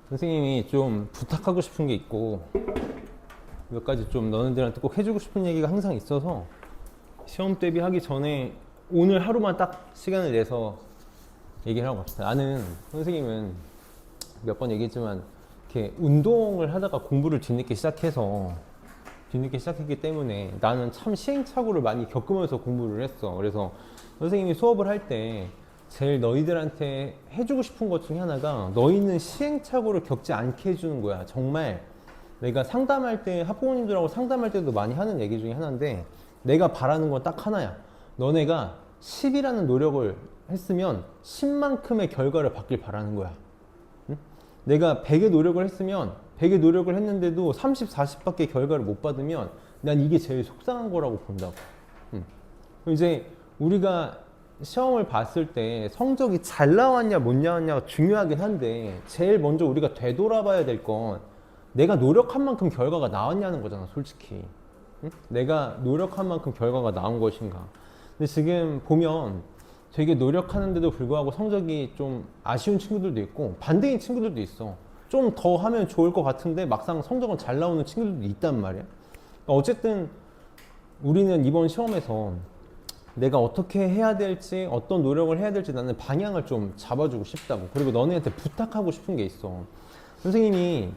선생님이 좀 부탁하고 싶은 게 있고 몇 가지 좀 너네들한테 꼭 해주고 싶은 얘기가 항상 있어서 시험 대비하기 전에 오늘 하루만 딱 시간을 내서 얘기를 하고 갑시다. 나는 선생님은 몇 번 얘기했지만 이렇게 운동을 하다가 공부를 뒤늦게 시작했기 때문에 나는 참 시행착오를 많이 겪으면서 공부를 했어. 그래서 선생님이 수업을 할 때 제일 너희들한테 해주고 싶은 것 중에 하나가 너희는 시행착오를 겪지 않게 해주는 거야. 정말 내가 상담할 때 학부모님들하고 상담할 때도 많이 하는 얘기 중에 하나인데 내가 바라는 건 딱 하나야. 너네가 10이라는 노력을 했으면 10만큼의 결과를 받길 바라는 거야. 응? 내가 100의 노력을 했으면 100의 노력을 했는데도 30, 40밖에 결과를 못 받으면 난 이게 제일 속상한 거라고 본다고. 이제 우리가 시험을 봤을 때 성적이 잘 나왔냐 못 나왔냐가 중요하긴 한데 제일 먼저 우리가 되돌아봐야 될 건 내가 노력한 만큼 결과가 나왔냐는 거잖아, 솔직히. 응? 내가 노력한 만큼 결과가 나온 것인가. 근데 지금 보면 되게 노력하는데도 불구하고 성적이 좀 아쉬운 친구들도 있고 반대인 친구들도 있어. 좀 더 하면 좋을 것 같은데 막상 성적은 잘 나오는 친구들도 있단 말이야. 그러니까 어쨌든 우리는 이번 시험에서 내가 어떻게 해야 될지 어떤 노력을 해야 될지 나는 방향을 좀 잡아주고 싶다고. 그리고 너네한테 부탁하고 싶은 게 있어. 선생님이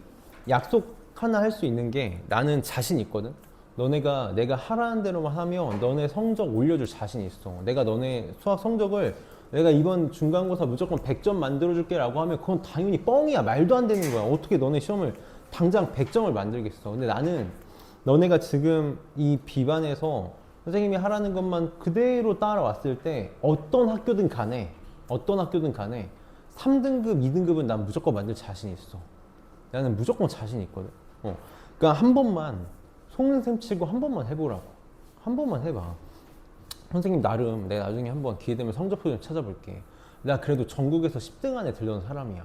약속 하나 할 수 있는 게 나는 자신 있거든. 너네가 내가 하라는 대로만 하면 너네 성적 올려줄 자신이 있어. 내가 너네 수학 성적을 내가 이번 중간고사 무조건 100점 만들어줄게 라고 하면 그건 당연히 뻥이야. 말도 안 되는 거야. 어떻게 너네 시험을 당장 100점을 만들겠어. 근데 나는 너네가 지금 이 비반에서 선생님이 하라는 것만 그대로 따라왔을 때 어떤 학교든 간에 3등급, 2등급은 난 무조건 만들 자신이 있어. 나는 무조건 자신 있거든. 그러니까 한 번만 속는셈 치고 한 번만 해보라고. 한 번만 해봐. 선생님 나름 내가 나중에 한번 기회 되면 성적표 좀 찾아볼게. 나 그래도 전국에서 10등 안에 들던 사람이야.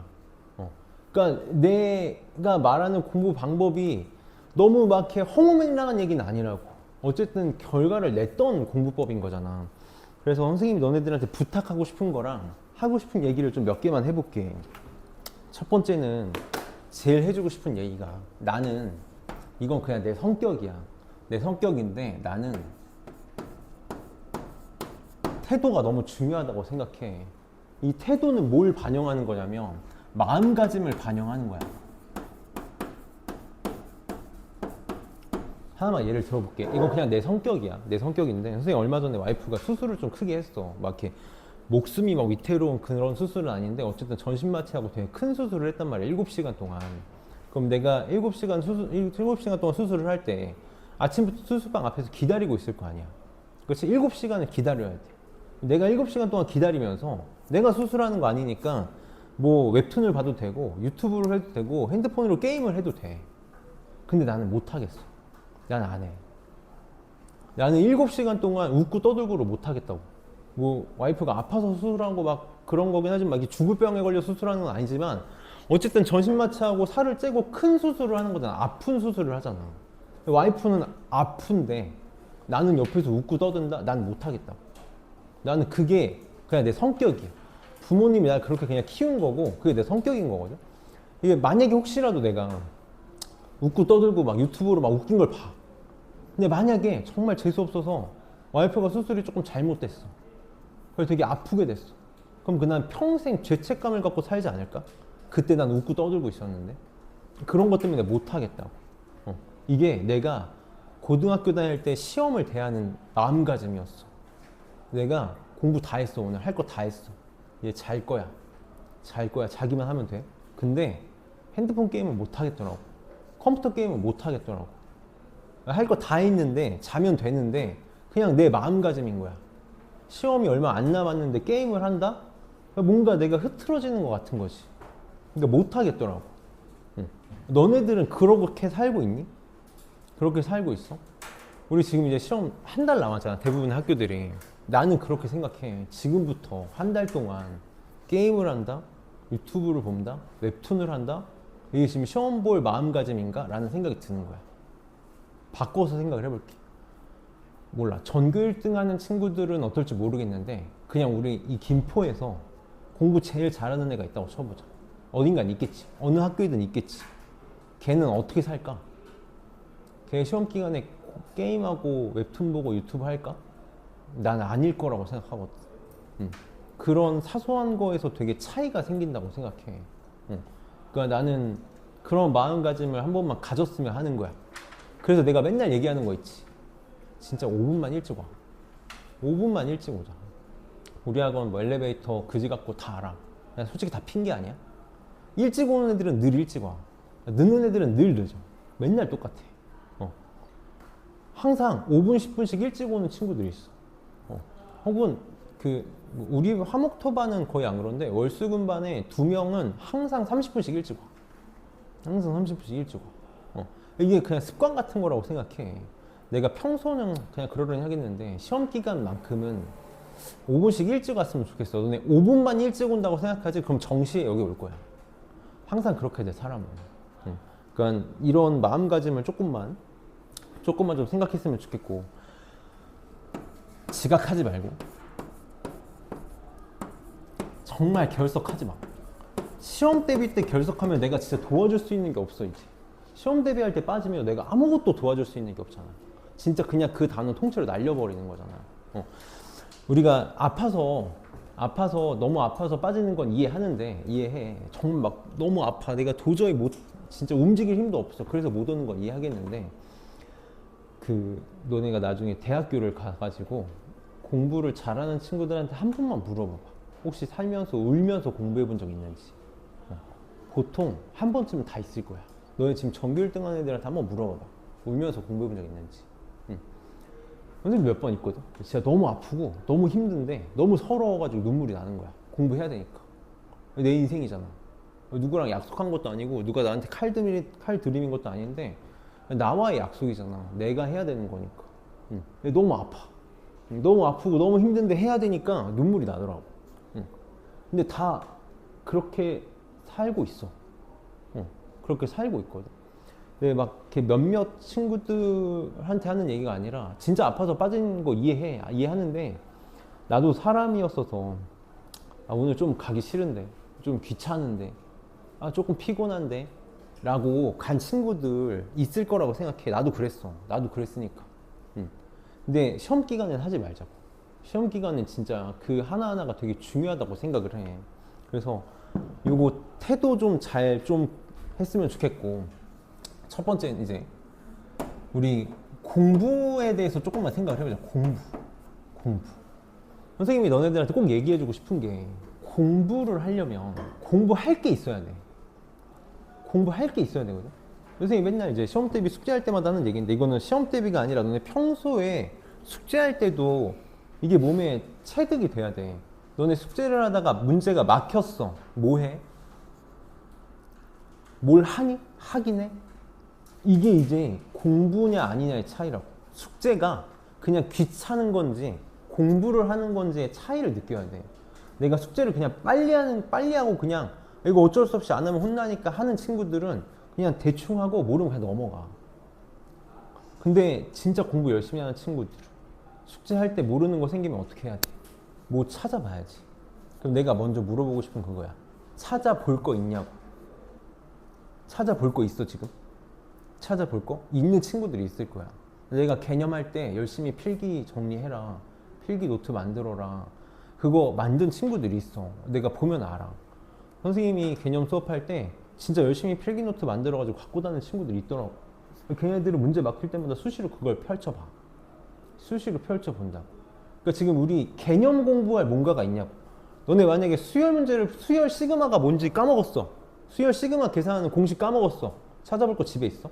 그러니까 내가 말하는 공부 방법이 너무 막 이렇게 허무맹랑한 얘기는 아니라고. 어쨌든 결과를 냈던 공부법인 거잖아. 그래서 선생님이 너네들한테 부탁하고 싶은 거랑 하고 싶은 얘기를 좀 몇 개만 해볼게. 첫 번째는 제일 해주고 싶은 얘기가 나는 이건 그냥 내 성격이야. 내 성격인데 나는 태도가 너무 중요하다고 생각해. 이 태도는 뭘 반영하는 거냐면 마음가짐을 반영하는 거야. 하나만 예를 들어볼게. 이건 그냥 내 성격이야. 내 성격인데 선생님 얼마 전에 와이프가 수술을 좀 크게 했어. 막 이렇게 목숨이 막 위태로운 그런 수술은 아닌데 어쨌든 전신마취하고 되게 큰 수술을 했단 말이야. 7시간 동안. 그럼 내가 7시간 동안 수술을 할 때 아침부터 수술방 앞에서 기다리고 있을 거 아니야. 그렇지? 7시간을 기다려야 돼. 내가 7시간 동안 기다리면서 내가 수술하는 거 아니니까 뭐 웹툰을 봐도 되고 유튜브를 해도 되고 핸드폰으로 게임을 해도 돼. 근데 나는 못 하겠어. 난 안 해. 나는 7시간 동안 웃고 떠들고를 못 하겠다고. 뭐 와이프가 아파서 수술한 거 막 그런 거긴 하지만 이게 죽을 병에 걸려 수술하는 건 아니지만 어쨌든 전신마취하고 살을 째고 큰 수술을 하는 거잖아. 아픈 수술을 하잖아. 와이프는 아픈데 나는 옆에서 웃고 떠든다? 난 못 하겠다고. 나는 그게 그냥 내 성격이야. 부모님이 날 그렇게 그냥 키운 거고 그게 내 성격인 거거든. 이게 만약에 혹시라도 내가 웃고 떠들고 막 유튜브로 막 웃긴 걸 봐. 근데 만약에 정말 재수없어서 와이프가 수술이 조금 잘못됐어. 그래서 되게 아프게 됐어. 그럼 난 평생 죄책감을 갖고 살지 않을까? 그때 난 웃고 떠들고 있었는데. 그런 것 때문에 못 하겠다고. 이게 내가 고등학교 다닐 때 시험을 대하는 마음가짐이었어. 내가 공부 다 했어. 오늘 할 거 다 했어. 이제 잘 거야. 자기만 하면 돼. 근데 핸드폰 게임은 못 하겠더라고. 컴퓨터 게임은 못 하겠더라고. 할 거 다 했는데 자면 되는데 그냥 내 마음가짐인 거야. 시험이 얼마 안 남았는데 게임을 한다? 뭔가 내가 흐트러지는 것 같은 거지. 그러니까 못 하겠더라고. 너네들은 그렇게 살고 있니? 그렇게 살고 있어? 우리 지금 이제 시험 한 달 남았잖아. 대부분의 학교들이. 나는 그렇게 생각해. 지금부터 한 달 동안 게임을 한다? 유튜브를 본다? 웹툰을 한다? 이게 지금 시험 볼 마음가짐인가? 라는 생각이 드는 거야. 바꿔서 생각을 해볼게. 몰라. 전교 1등 하는 친구들은 어떨지 모르겠는데 그냥 우리 이 김포에서 공부 제일 잘하는 애가 있다고 쳐보자. 어딘간 있겠지. 어느 학교이든 있겠지. 걔는 어떻게 살까? 걔 시험 기간에 게임하고 웹툰 보고 유튜브 할까? 난 아닐 거라고 생각하거든. 그런 사소한 거에서 되게 차이가 생긴다고 생각해. 그러니까 나는 그런 마음가짐을 한 번만 가졌으면 하는 거야. 그래서 내가 맨날 얘기하는 거 있지. 진짜 5분만 일찍 와. 5분만 일찍 오자. 우리 학원 뭐 엘리베이터 그지 같고 다 알아. 그냥 솔직히 다 핑계 아니야? 일찍 오는 애들은 늘 일찍 와. 늦는 애들은 늘 늦어. 맨날 똑같아. 항상 5분, 10분씩 일찍 오는 친구들이 있어. 혹은 우리 화목토반은 거의 안 그런데 월수금반에 2명은 항상 30분씩 일찍 와. 항상 30분씩 일찍 와. 이게 그냥 습관 같은 거라고 생각해. 내가 평소는 그냥 그러려니 하겠는데 시험 기간만큼은 5분씩 일찍 왔으면 좋겠어. 너네 5분만 일찍 온다고 생각하지? 그럼 정시에 여기 올 거야. 항상 그렇게 돼, 사람은. 그러니까 이런 마음가짐을 조금만 좀 생각했으면 좋겠고, 지각하지 말고 정말 결석하지 마. 시험 대비 때 결석하면 내가 진짜 도와줄 수 있는 게 없어. 이제 시험 대비할 때 빠지면 내가 아무것도 도와줄 수 있는 게 없잖아. 진짜 그냥 그 단원 통째로 날려버리는 거잖아. 우리가 아파서 너무 아파서 빠지는 건 이해해. 정말 막 너무 아파. 내가 도저히 진짜 움직일 힘도 없어. 그래서 못 오는 건 이해하겠는데, 너네가 나중에 대학교를 가가지고 공부를 잘하는 친구들한테 한 번만 물어봐봐. 혹시 살면서 울면서 공부해 본 적 있는지. 보통 한 번쯤은 다 있을 거야. 너네 지금 전교 1등 하는 애들한테 한 번 물어봐봐. 울면서 공부해 본 적 있는지. 선생님 몇 번 있거든. 진짜 너무 아프고 너무 힘든데 너무 서러워가지고 눈물이 나는 거야. 공부해야 되니까. 내 인생이잖아. 누구랑 약속한 것도 아니고 누가 나한테 칼 들이민 것도 아닌데 나와의 약속이잖아. 내가 해야 되는 거니까. 너무 아파. 너무 아프고 너무 힘든데 해야 되니까 눈물이 나더라고. 근데 다 그렇게 살고 있어. 그렇게 살고 있거든. 근데 막 이렇게 몇몇 친구들한테 하는 얘기가 아니라 진짜 아파서 빠진 거 이해하는데, 나도 사람이었어서 오늘 좀 가기 싫은데, 좀 귀찮은데, 조금 피곤한데 라고 간 친구들 있을 거라고 생각해. 나도 그랬어. 나도 그랬으니까. 근데 시험 기간엔 하지 말자고. 시험 기간엔 진짜 그 하나하나가 되게 중요하다고 생각을 해. 그래서 요거 태도 좀 했으면 좋겠고, 첫 번째는 이제 우리 공부에 대해서 조금만 생각을 해보자. 공부. 선생님이 너네들한테 꼭 얘기해주고 싶은 게, 공부를 하려면 공부할 게 있어야 돼. 공부할 게 있어야 되거든. 선생님이 맨날 이제 시험 대비 숙제할 때마다 하는 얘기인데, 이거는 시험 대비가 아니라 너네 평소에 숙제할 때도 이게 몸에 체득이 돼야 돼. 너네 숙제를 하다가 문제가 막혔어. 뭐 해? 뭘 하니? 하긴 해? 이게 이제 공부냐 아니냐의 차이라고. 숙제가 그냥 귀찮은 건지 공부를 하는 건지의 차이를 느껴야 돼. 내가 숙제를 그냥 빨리 하고 그냥 이거 어쩔 수 없이 안 하면 혼나니까 하는 친구들은 그냥 대충 하고 모르면 그냥 넘어가. 근데 진짜 공부 열심히 하는 친구들, 숙제할 때 모르는 거 생기면 어떻게 해야 돼? 뭐 찾아봐야지. 그럼 내가 먼저 물어보고 싶은 그거야. 찾아볼 거 있냐고. 찾아볼 거 있어 지금? 찾아볼 거? 있는 친구들이 있을 거야. 내가 개념할 때 열심히 필기 정리해라. 필기 노트 만들어라. 그거 만든 친구들이 있어. 내가 보면 알아. 선생님이 개념 수업할 때 진짜 열심히 필기 노트 만들어가지고 갖고 다니는 친구들이 있더라고. 걔네들은 문제 막힐 때마다 수시로 그걸 펼쳐봐. 수시로 펼쳐본다고. 그러니까 지금 우리 개념 공부할 뭔가가 있냐고. 너네 만약에 수열 시그마가 뭔지 까먹었어. 수열 시그마 계산하는 공식 까먹었어. 찾아볼 거 집에 있어?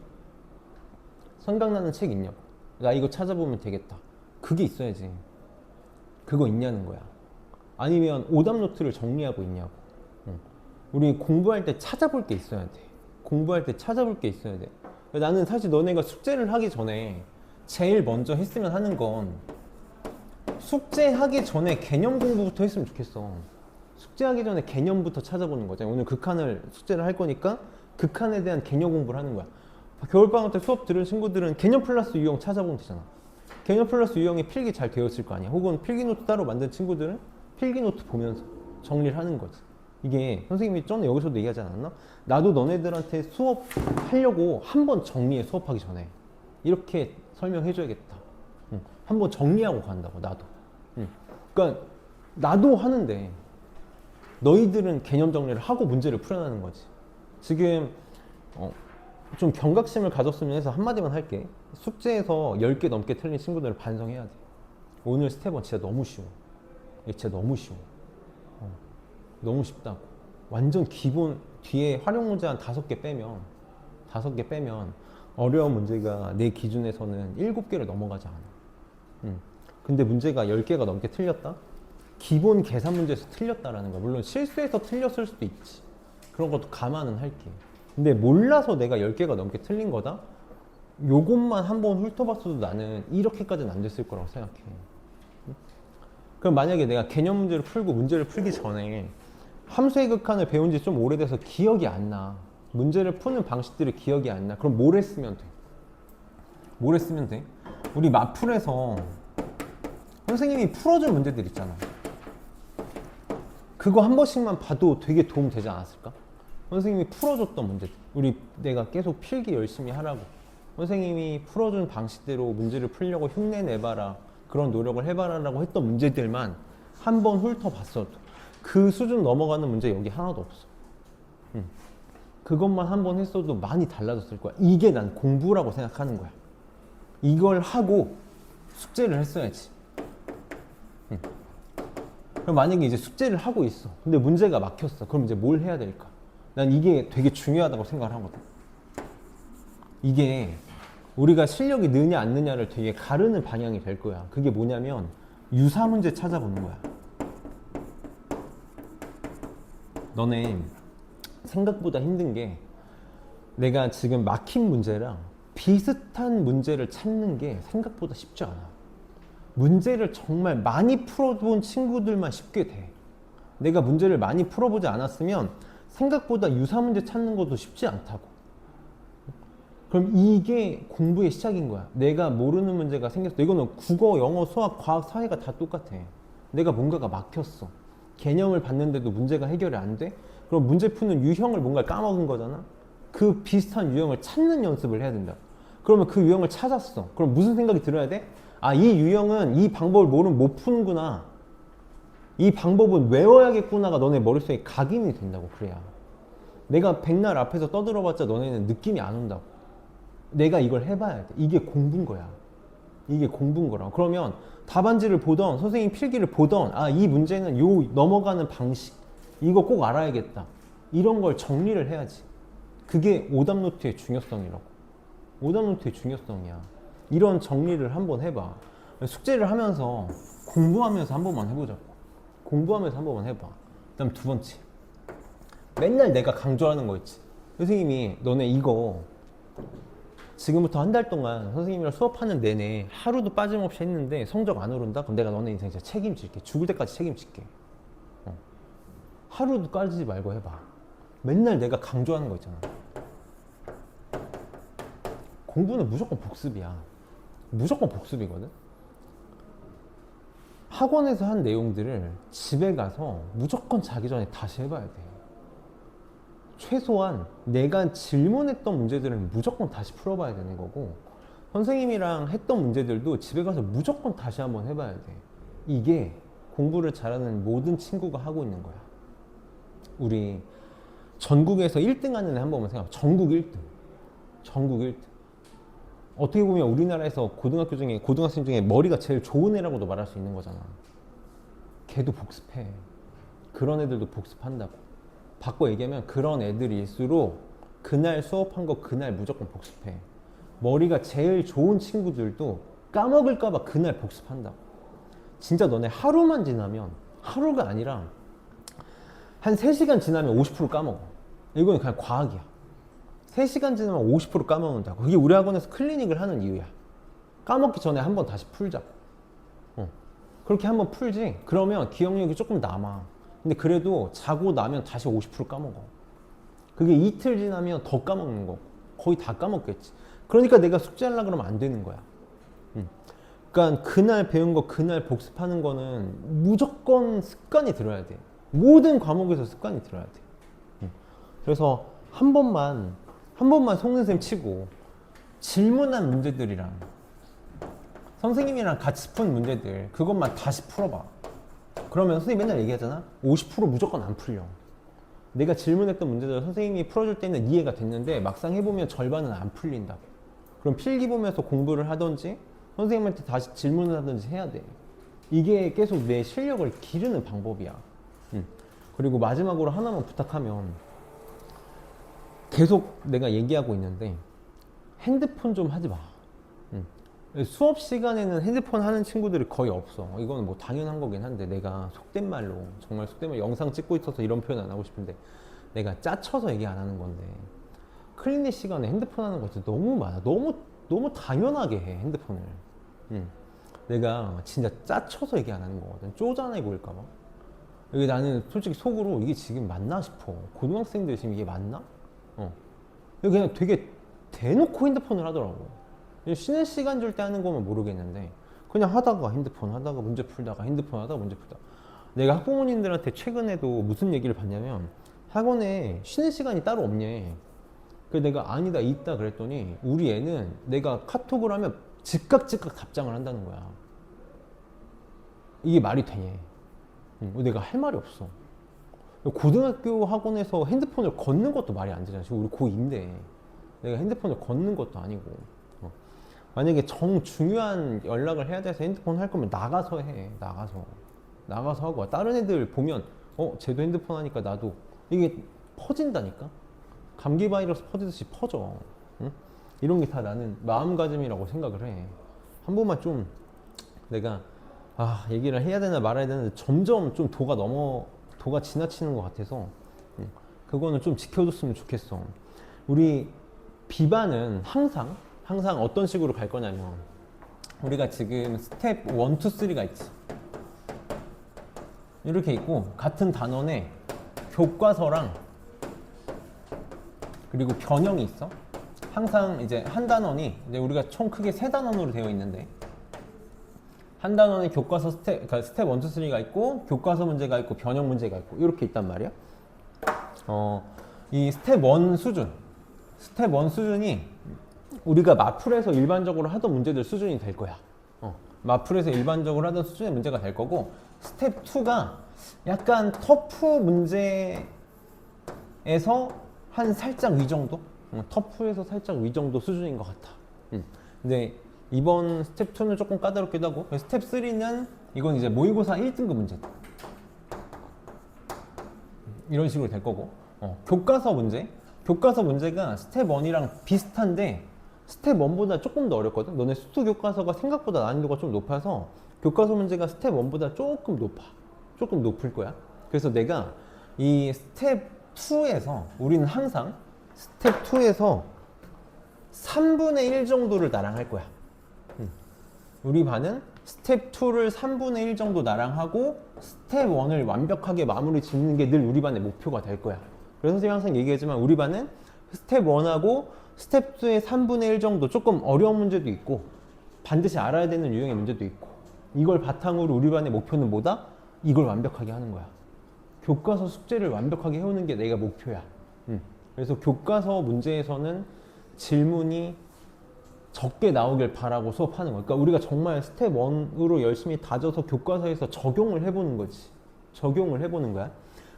생각나는 책 있냐고. 나 이거 찾아보면 되겠다. 그게 있어야지. 그거 있냐는 거야. 아니면 오답 노트를 정리하고 있냐고. 우리 공부할 때 찾아볼 게 있어야 돼. 공부할 때 찾아볼 게 있어야 돼. 나는 사실 너네가 숙제를 하기 전에 제일 먼저 했으면 하는 건, 숙제하기 전에 개념 공부부터 했으면 좋겠어. 숙제하기 전에 개념부터 찾아보는 거잖아. 오늘 극한을 숙제를 할 거니까 극한에 대한 개념 공부를 하는 거야. 겨울방학 때 수업 들은 친구들은 개념 플러스 유형 찾아보면 되잖아. 개념 플러스 유형이 필기 잘 되었을 거 아니야. 혹은 필기 노트 따로 만든 친구들은 필기 노트 보면서 정리를 하는 거지. 이게 선생님이 전에 여기서도 얘기하지 않았나? 나도 너네들한테 수업하려고 한 번 정리해, 수업하기 전에. 이렇게 설명해줘야겠다. 한번 정리하고 간다고, 나도. 그러니까 나도 하는데 너희들은 개념 정리를 하고 문제를 풀어나는 거지. 지금 좀 경각심을 가졌으면 해서 한마디만 할게. 숙제에서 10개 넘게 틀린 친구들을 반성해야 돼. 오늘 스텝 1 진짜 너무 쉬워. 이게 진짜 너무 쉬워. 너무 쉽다고. 완전 기본 뒤에 활용 문제 한 5개 빼면 어려운 문제가 내 기준에서는 7개를 넘어가지 않아. 근데 문제가 10개가 넘게 틀렸다? 기본 계산 문제에서 틀렸다라는 거야. 물론 실수해서 틀렸을 수도 있지. 그런 것도 감안은 할게. 근데 몰라서 내가 10개가 넘게 틀린 거다? 요것만 한번 훑어봤어도 나는 이렇게까지는 안 됐을 거라고 생각해. 그럼 만약에 내가 개념 문제를 풀고 문제를 풀기 전에 함수의 극한을 배운 지 좀 오래돼서 기억이 안 나. 문제를 푸는 방식들이 기억이 안 나. 그럼 뭘 했으면 돼? 뭘 했으면 돼? 우리 마풀에서 선생님이 풀어준 문제들 있잖아. 그거 한 번씩만 봐도 되게 도움 되지 않았을까? 선생님이 풀어줬던 문제들. 내가 계속 필기 열심히 하라고. 선생님이 풀어준 방식대로 문제를 풀려고 흉내 내봐라. 그런 노력을 해봐라라고 했던 문제들만 한 번 훑어봤어도 그 수준 넘어가는 문제 여기 하나도 없어. 그것만 한 번 했어도 많이 달라졌을 거야. 이게 난 공부라고 생각하는 거야. 이걸 하고 숙제를 했어야지. 그럼 만약에 이제 숙제를 하고 있어. 근데 문제가 막혔어. 그럼 이제 뭘 해야 될까? 난 이게 되게 중요하다고 생각을 하거든. 이게 우리가 실력이 느냐 안 느냐를 되게 가르는 방향이 될 거야. 그게 뭐냐면 유사 문제 찾아보는 거야. 너네 생각보다 힘든 게 내가 지금 막힌 문제랑 비슷한 문제를 찾는 게 생각보다 쉽지 않아. 문제를 정말 많이 풀어본 친구들만 쉽게 돼. 내가 문제를 많이 풀어보지 않았으면 생각보다 유사 문제 찾는 것도 쉽지 않다고. 그럼 이게 공부의 시작인 거야. 내가 모르는 문제가 생겼어. 이거는 국어, 영어, 수학, 과학, 사회가 다 똑같아. 내가 뭔가가 막혔어. 개념을 봤는데도 문제가 해결이 안 돼? 그럼 문제 푸는 유형을 뭔가 까먹은 거잖아? 그 비슷한 유형을 찾는 연습을 해야 된다. 그러면 그 유형을 찾았어. 그럼 무슨 생각이 들어야 돼? 아, 이 유형은 이 방법을 모르면 못 푸는구나. 이 방법은 외워야겠구나가 너네 머릿속에 각인이 된다고. 그래야 내가 백날 앞에서 떠들어봤자 너네는 느낌이 안 온다고. 내가 이걸 해봐야 돼. 이게 공부인 거야. 이게 공부인 거라. 그러면 답안지를 보던 선생님 필기를 보던 아, 이 문제는 요 넘어가는 방식 이거 꼭 알아야겠다. 이런 걸 정리를 해야지. 그게 오답노트의 중요성이라고. 오답노트의 중요성이야. 이런 정리를 한번 해봐. 숙제를 하면서 공부하면서 한 번만 해보자고. 공부하면서 한 번만 해봐. 그다음 두 번째, 맨날 내가 강조하는 거 있지. 선생님이 너네 이거 지금부터 한 달 동안 선생님이랑 수업하는 내내 하루도 빠짐없이 했는데 성적 안 오른다? 그럼 내가 너네 인생 진짜 책임질게. 죽을 때까지 책임질게. 하루도 까지지 말고 해봐. 맨날 내가 강조하는 거 있잖아. 공부는 무조건 복습이야. 무조건 복습이거든. 학원에서 한 내용들을 집에 가서 무조건 자기 전에 다시 해봐야 돼. 최소한 내가 질문했던 문제들은 무조건 다시 풀어봐야 되는 거고, 선생님이랑 했던 문제들도 집에 가서 무조건 다시 한번 해봐야 돼. 이게 공부를 잘하는 모든 친구가 하고 있는 거야. 우리 전국에서 1등 하는 애 한 번만 생각해. 전국 1등. 전국 1등. 어떻게 보면 우리나라에서 고등학생 중에 머리가 제일 좋은 애라고도 말할 수 있는 거잖아. 걔도 복습해. 그런 애들도 복습한다고. 바꿔 얘기하면 그런 애들일수록 그날 수업한 거 그날 무조건 복습해. 머리가 제일 좋은 친구들도 까먹을까봐 그날 복습한다고. 진짜 너네 하루만 지나면, 하루가 아니라 한 3시간 지나면 50% 까먹어. 이건 그냥 과학이야. 3시간 지나면 50% 까먹는다고. 그게 우리 학원에서 클리닉을 하는 이유야. 까먹기 전에 한번 다시 풀자고. 그렇게 한번 풀지. 그러면 기억력이 조금 남아. 근데 그래도 자고 나면 다시 50% 까먹어. 그게 이틀 지나면 더 까먹는 거고. 거의 다 까먹겠지. 그러니까 내가 숙제하려고 그러면 안 되는 거야. 그러니까 그날 배운 거 그날 복습하는 거는 무조건 습관이 들어야 돼. 모든 과목에서 습관이 들어야 돼. 그래서 한 번만 속는 셈 치고 질문한 문제들이랑 선생님이랑 같이 푼 문제들 그것만 다시 풀어봐. 그러면 선생님 맨날 얘기하잖아. 50% 무조건 안 풀려. 내가 질문했던 문제들 선생님이 풀어줄 때는 이해가 됐는데 막상 해보면 절반은 안 풀린다고. 그럼 필기 보면서 공부를 하든지 선생님한테 다시 질문을 하든지 해야 돼. 이게 계속 내 실력을 기르는 방법이야. 그리고 마지막으로 하나만 부탁하면, 계속 내가 얘기하고 있는데 핸드폰 좀 하지 마. 수업 시간에는 핸드폰 하는 친구들이 거의 없어. 이거는 뭐 당연한 거긴 한데, 내가 속된 말로, 정말 속된 말, 영상 찍고 있어서 이런 표현 안 하고 싶은데 내가 짜쳐서 얘기 안 하는 건데, 클리닉 시간에 핸드폰 하는 것도 너무 많아. 너무 당연하게 해, 핸드폰을. 내가 진짜 짜쳐서 얘기 안 하는 거거든. 쪼잔해 보일까봐. 이게 나는 솔직히 속으로 이게 지금 맞나 싶어. 고등학생들 지금 이게 맞나? 그냥 되게 대놓고 핸드폰을 하더라고. 쉬는 시간 줄 때 하는 거면 모르겠는데, 그냥 하다가 핸드폰 하다가 문제 풀다가 핸드폰 하다가 문제 풀다가. 내가 학부모님들한테 최근에도 무슨 얘기를 봤냐면, 학원에 쉬는 시간이 따로 없냐. 그래서 내가 아니다, 있다 그랬더니 우리 애는 내가 카톡을 하면 즉각 답장을 한다는 거야. 이게 말이 되냐. 내가 할 말이 없어. 고등학교 학원에서 핸드폰을 걷는 것도 말이 안 되잖아. 지금 우리 고2인데 내가 핸드폰을 걷는 것도 아니고. 만약에 중요한 연락을 해야 돼서 핸드폰 할 거면 나가서 해. 나가서 하고 와. 다른 애들 보면 쟤도 핸드폰 하니까 나도. 이게 퍼진다니까. 감기 바이러스 퍼지듯이 퍼져. 응? 이런 게 다 나는 마음가짐이라고 생각을 해. 한 번만 좀 내가 얘기를 해야 되나 말아야 되나 점점 좀 도가 지나치는 것 같아서 그거는 좀 지켜줬으면 좋겠어. 우리 비반은 항상 어떤 식으로 갈 거냐면, 우리가 지금 스텝 1, 2, 3가 있지. 이렇게 있고, 같은 단원에 교과서랑 그리고 변형이 있어. 항상 이제 한 단원이 이제 우리가 총 크게 3단원으로 되어 있는데, 한 단원에 교과서 그러니까 스텝 1, 2, 3가 있고, 교과서 문제가 있고, 변형 문제가 있고, 이렇게 있단 말이야. 이 스텝 1 수준이 우리가 마풀에서 일반적으로 하던 문제들 수준이 될 거야. 마풀에서 일반적으로 하던 수준의 문제가 될 거고, 스텝 2가 약간 터프 문제에서 한 살짝 위 정도? 터프에서 살짝 위 정도 수준인 것 같아. 근데 이번 스텝 2는 조금 까다롭기도 하고, 스텝 3는 이건 이제 모의고사 1등급 문제다. 이런 식으로 될 거고, 교과서 문제가 스텝 1이랑 비슷한데 스텝 1보다 조금 더 어렵거든. 너네 수투 교과서가 생각보다 난이도가 좀 높아서 교과서 문제가 스텝 1보다 조금 높을 거야. 그래서 내가 이 스텝 2에서 우리는 항상 스텝 2에서 3분의 1 정도를 나랑 할 거야. 우리 반은 스텝 2를 3분의 1 정도 나랑 하고 스텝 1을 완벽하게 마무리 짓는 게 늘 우리 반의 목표가 될 거야. 그래서 선생님이 항상 얘기하지만, 우리 반은 스텝 1하고 스텝 2의 3분의 1 정도, 조금 어려운 문제도 있고 반드시 알아야 되는 유형의 문제도 있고, 이걸 바탕으로 우리 반의 목표는 뭐다? 이걸 완벽하게 하는 거야. 교과서 숙제를 완벽하게 해오는 게 내가 목표야. 그래서 교과서 문제에서는 질문이 적게 나오길 바라고 수업하는 거야. 그러니까 우리가 정말 스텝 1으로 열심히 다져서 교과서에서 적용을 해보는 거지. 적용을 해보는 거야.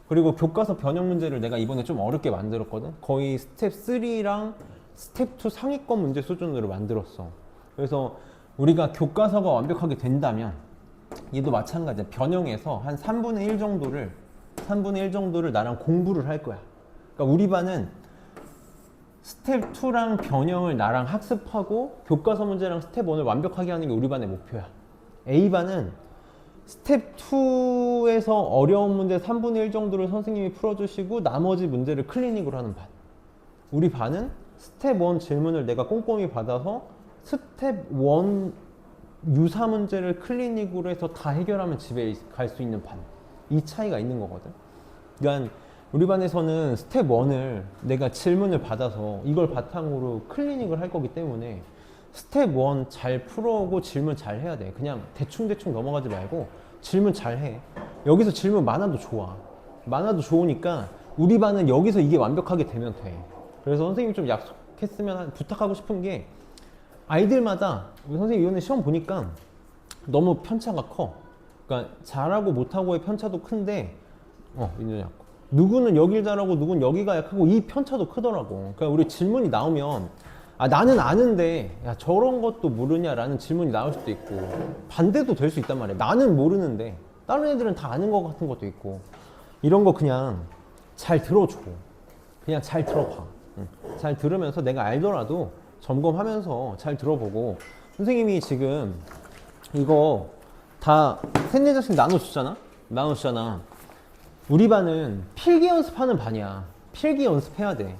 그리고 교과서 변형 문제를 내가 이번에 좀 어렵게 만들었거든. 거의 스텝 3랑 스텝 2 상위권 문제 수준으로 만들었어. 그래서 우리가 교과서가 완벽하게 된다면 얘도 마찬가지야. 변형에서 한 3분의 1 정도를 나랑 공부를 할 거야. 그러니까 우리 반은 스텝 2랑 변형을 나랑 학습하고 교과서 문제랑 스텝 1을 완벽하게 하는 게 우리 반의 목표야. A반은 스텝 2에서 어려운 문제 3분의 1 정도를 선생님이 풀어주시고 나머지 문제를 클리닉으로 하는 반. 우리 반은 스텝 1 질문을 내가 꼼꼼히 받아서 스텝 1 유사 문제를 클리닉으로 해서 다 해결하면 집에 갈 수 있는 반. 이 차이가 있는 거거든. 그러니까 우리 반에서는 스텝 1을 내가 질문을 받아서 이걸 바탕으로 클리닉을 할 거기 때문에 스텝 1 잘 풀어오고 질문 잘 해야 돼. 그냥 대충 넘어가지 말고 질문 잘 해. 여기서 질문 많아도 좋아. 많아도 좋으니까 우리 반은 여기서 이게 완벽하게 되면 돼. 그래서 선생님이 좀 약속했으면 부탁하고 싶은 게 아이들마다 우리 선생님 이번에 시험 보니까 너무 편차가 커. 그러니까 잘하고 못하고의 편차도 큰데 민준이 약고 누구는 여길 잘하고 누구는 여기가 약하고 이 편차도 크더라고. 그러니까 우리 질문이 나오면 나는 아는데 야 저런 것도 모르냐라는 질문이 나올 수도 있고 반대도 될 수 있단 말이야. 나는 모르는데 다른 애들은 다 아는 것 같은 것도 있고 이런 거 그냥 잘 들어줘. 그냥 잘 들어봐. 잘 들으면서 내가 알더라도 점검하면서 잘 들어보고 선생님이 지금 이거 다 세네 장씩 나눠주잖아. 우리 반은 필기 연습하는 반이야. 필기 연습해야 돼.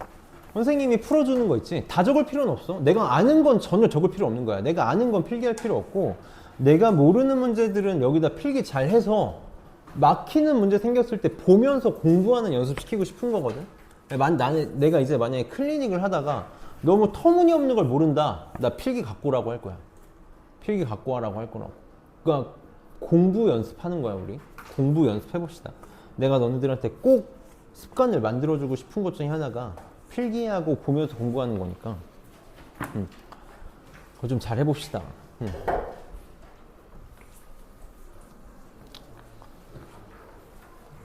선생님이 풀어주는 거 있지? 다 적을 필요는 없어. 내가 아는 건 전혀 적을 필요 없는 거야. 내가 아는 건 필기할 필요 없고 내가 모르는 문제들은 여기다 필기 잘 해서 막히는 문제 생겼을 때 보면서 공부하는 연습 시키고 싶은 거거든. 내가 이제 만약에 클리닉을 하다가 너무 터무니없는 걸 모른다. 나 필기 갖고 오라고 할 거야. 필기 갖고 와라고 할 거라고. 그러니까 공부 연습하는 거야, 우리. 공부 연습해봅시다. 내가 너네들한테 꼭 습관을 만들어주고 싶은 것 중에 하나가 필기하고 보면서 공부하는 거니까 그거 좀 잘 해봅시다.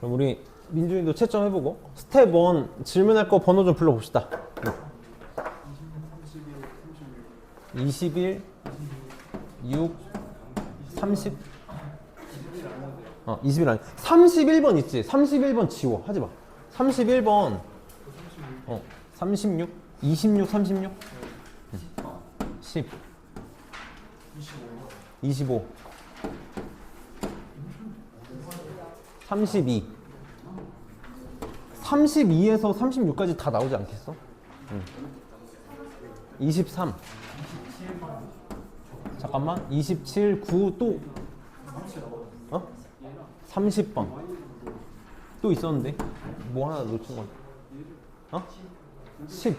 그럼 우리 민준이도 채점해보고 스텝 1 질문할 거 번호 좀 불러봅시다. 21, 6, 30 21 아니 31번 있지. 31번 지워. 하지마. 31번 36 26 36 10 25 32 32에서 36까지 다 나오지 않겠어? 23 잠깐만 27 9 또 30번 또 있었는데 뭐 하나 놓친 건 10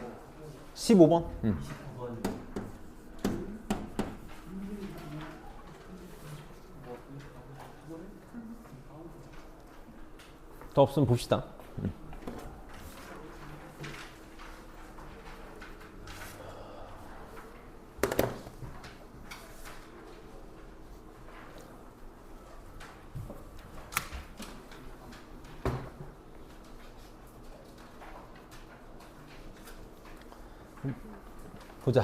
15번 더 없으면 봅시다. 보자.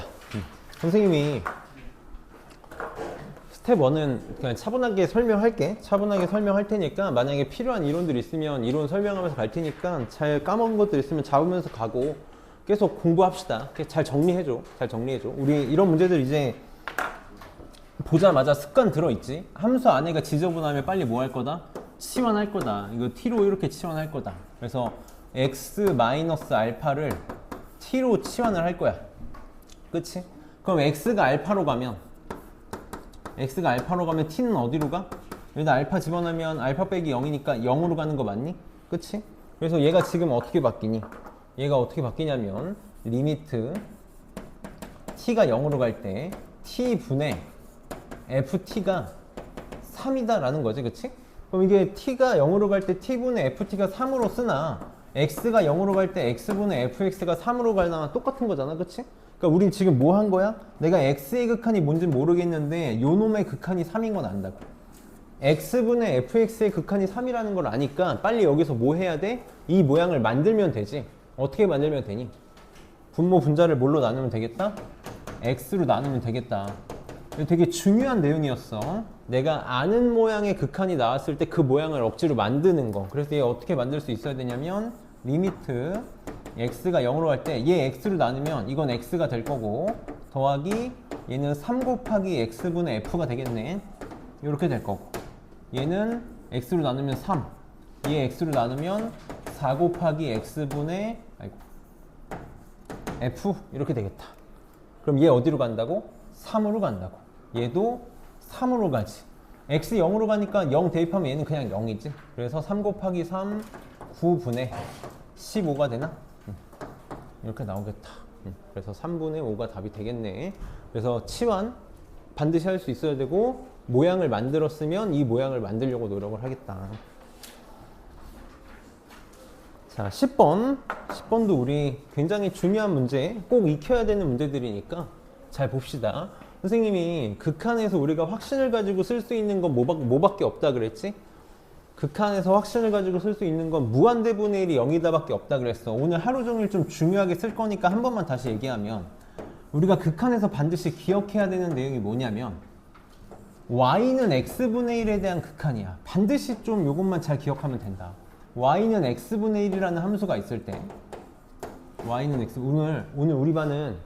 선생님이 스텝 1은 그냥 차분하게 설명할게. 차분하게 설명할 테니까 만약에 필요한 이론들 있으면 이론 설명하면서 갈 테니까 잘 까먹은 것들 있으면 잡으면서 가고 계속 공부합시다. 잘 정리해줘. 잘 정리해줘. 우리 이런 문제들 이제 보자마자 습관 들어있지? 함수 안에가 지저분하면 빨리 뭐 할 거다? 치환할 거다. 이거 t로 이렇게 치환할 거다. 그래서 x-알파를 t로 치환을 할 거야. 그치? 그럼 x가 알파로 가면 t는 어디로 가? 여기다 알파 집어넣으면 알파 빼기 0이니까 0으로 가는 거 맞니? 그치? 그래서 얘가 지금 어떻게 바뀌니? 얘가 어떻게 바뀌냐면 리미트 t가 0으로 갈 때 t분의 ft가 3이다 라는 거지. 그치? 그럼 이게 t가 0으로 갈 때 t분의 ft가 3으로 쓰나 x가 0으로 갈 때 x분의 fx가 3으로 가나 똑같은 거잖아. 그치? 그러니까 우린 지금 뭐 한 거야? 내가 x의 극한이 뭔지 모르겠는데 요 놈의 극한이 3인 건 안다고. x분의 fx의 극한이 3이라는 걸 아니까 빨리 여기서 뭐 해야 돼? 이 모양을 만들면 되지. 어떻게 만들면 되니? 분모 분자를 뭘로 나누면 되겠다? x로 나누면 되겠다. 이거 되게 중요한 내용이었어. 내가 아는 모양의 극한이 나왔을 때 그 모양을 억지로 만드는 거. 그래서 얘 어떻게 만들 수 있어야 되냐면 리미트 x가 0으로 갈 때 얘 x로 나누면 이건 x가 될 거고 더하기 얘는 3 곱하기 x분의 f가 되겠네. 이렇게 될 거고 얘는 x로 나누면 3 얘 x로 나누면 4 곱하기 x분의 f 이렇게 되겠다. 그럼 얘 어디로 간다고? 3으로 간다고. 얘도 3으로 가지. x 0으로 가니까 0 대입하면 얘는 그냥 0이지. 그래서 3 곱하기 3 9분의 15가 되나? 이렇게 나오겠다. 그래서 3분의 5가 답이 되겠네. 그래서 치환 반드시 할 수 있어야 되고 모양을 만들었으면 이 모양을 만들려고 노력을 하겠다. 자, 10번. 10번도 우리 굉장히 중요한 문제, 꼭 익혀야 되는 문제들이니까 잘 봅시다. 선생님이 극한에서 우리가 확신을 가지고 쓸 수 있는 건 뭐밖에 없다 그랬지? 극한에서 확신을 가지고 쓸 수 있는 건 무한대분의 1이 0이다 밖에 없다 그랬어. 오늘 하루 종일 좀 중요하게 쓸 거니까 한 번만 다시 얘기하면, 우리가 극한에서 반드시 기억해야 되는 내용이 뭐냐면 y는 x분의 1에 대한 극한이야. 반드시 좀 요것만 잘 기억하면 된다. y는 x분의 1이라는 함수가 있을 때, y는 x, 오늘 우리 반은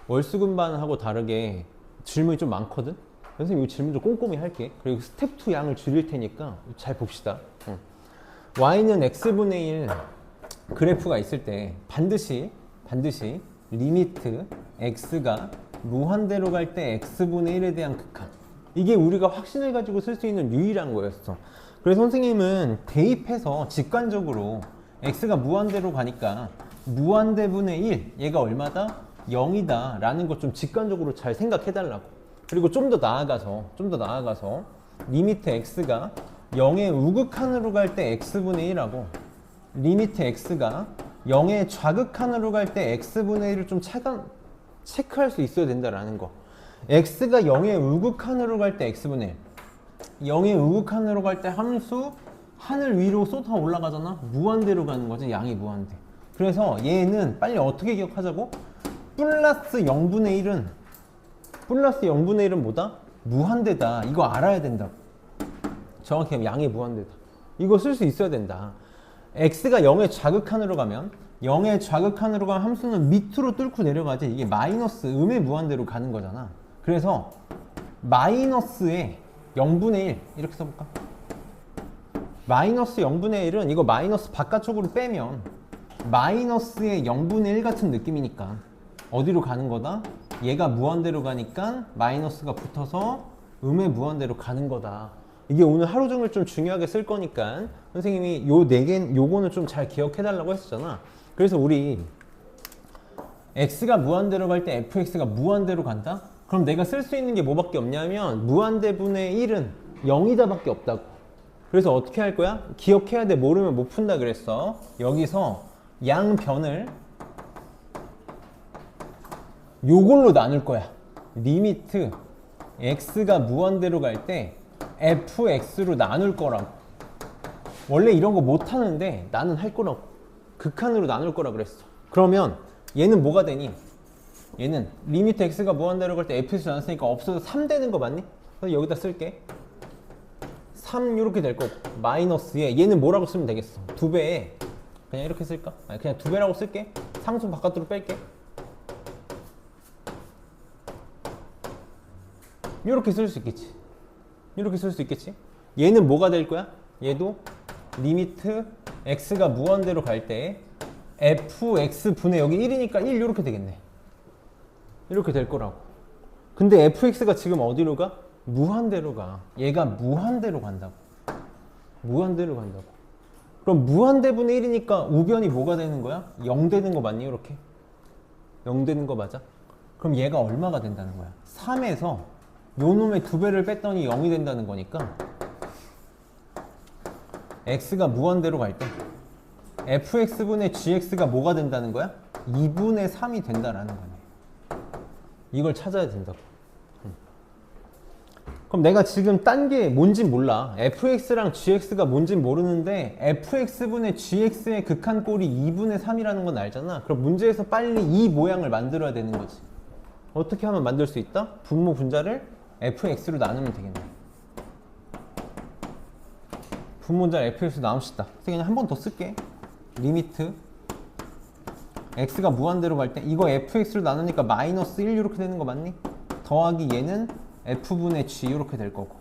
월수금반하고 다르게 질문이 좀 많거든? 선생님 이 질문 좀 꼼꼼히 할게. 그리고 스텝 2 양을 줄일 테니까 잘 봅시다. y는 x분의 1 그래프가 있을 때 반드시 리미트 x가 무한대로 갈 때 x분의 1에 대한 극한, 이게 우리가 확신을 가지고 쓸 수 있는 유일한 거였어. 그래서 선생님은 대입해서 직관적으로 x가 무한대로 가니까 무한대분의 1, 얘가 얼마다? 0이다 라는 것 좀 직관적으로 잘 생각해 달라고. 그리고 좀 더 나아가서 리미트 x가 0의 우극한으로 갈 때 x분의 1하고 리미트 x가 0의 좌극한으로 갈 때 x분의 1을 좀 체크할 수 있어야 된다라는 거. x가 0의 우극한으로 갈 때 x분의 1, 0의 우극한으로 갈 때 함수 하늘 위로 쏟아 올라가잖아. 무한대로 가는 거지, 양이 무한대. 그래서 얘는 빨리 어떻게 기억하자고? 플러스 0분의 1은 뭐다? 무한대다. 이거 알아야 된다. 정확히 하면 양이 무한대다. 이거 쓸 수 있어야 된다. x가 0의 좌극한으로 가면 0의 좌극한으로 가면 함수는 밑으로 뚫고 내려가지, 이게 마이너스 음의 무한대로 가는 거잖아. 그래서 마이너스의 0분의 1 이렇게 써볼까? 마이너스 0분의 1은 이거 마이너스 바깥쪽으로 빼면 마이너스의 0분의 1 같은 느낌이니까 어디로 가는 거다? 얘가 무한대로 가니까 마이너스가 붙어서 음의 무한대로 가는 거다. 이게 오늘 하루 종일 좀 중요하게 쓸 거니까 선생님이 요거는 좀 잘 기억해 달라고 했었잖아. 그래서 우리 x가 무한대로 갈 때 fx가 무한대로 간다? 그럼 내가 쓸 수 있는 게 뭐밖에 없냐면 무한대분의 1은 0이다 밖에 없다고. 그래서 어떻게 할 거야? 기억해야 돼. 모르면 못 푼다 그랬어. 여기서 양변을 요걸로 나눌 거야. 리미트 x가 무한대로 갈 때 fx로 나눌 거라고. 원래 이런 거 못 하는데 나는 할 거라고. 극한으로 나눌 거라 그랬어. 그러면 얘는 뭐가 되니? 얘는 리미트 x가 무한대로 갈 때 fx로 나눴으니까 없어서 3 되는 거 맞니? 그래서 여기다 쓸게. 3 이렇게 될 거고, 마이너스에 얘는 뭐라고 쓰면 되겠어? 2배에 그냥 이렇게 쓸까? 아니, 그냥 2배라고 쓸게. 상수 바깥으로 뺄게. 이렇게 쓸 수 있겠지. 이렇게 쓸 수 있겠지. 얘는 뭐가 될 거야? 얘도 리미트 x가 무한대로 갈 때 fx 분의 여기 1이니까 1 이렇게 되겠네. 이렇게 될 거라고. 근데 fx가 지금 어디로 가? 무한대로 가. 얘가 무한대로 간다고. 무한대로 간다고. 그럼 무한대분의 1이니까 우변이 뭐가 되는 거야? 0 되는 거 맞니? 이렇게 0 되는 거 맞아? 그럼 얘가 얼마가 된다는 거야? 3에서 요 놈의 2배를 뺐더니 0이 된다는 거니까 x가 무한대로 갈 때 fx분의 gx가 뭐가 된다는 거야? 2분의 3이 된다라는 거네. 이걸 찾아야 된다고. 그럼 내가 지금 딴 게 뭔진 몰라. fx랑 gx가 뭔진 모르는데 fx분의 gx의 극한꼴이 2분의 3이라는 건 알잖아. 그럼 문제에서 빨리 이 모양을 만들어야 되는 거지. 어떻게 하면 만들 수 있다? 분모 분자를 fx로 나누면 되겠네. 분모자를 fx로 나눕시다. 그래서 그냥 한 번 더 쓸게. 리미트 x가 무한대로 갈 때 이거 fx로 나누니까 마이너스 1 이렇게 되는 거 맞니? 더하기 얘는 f분의 g 이렇게 될 거고,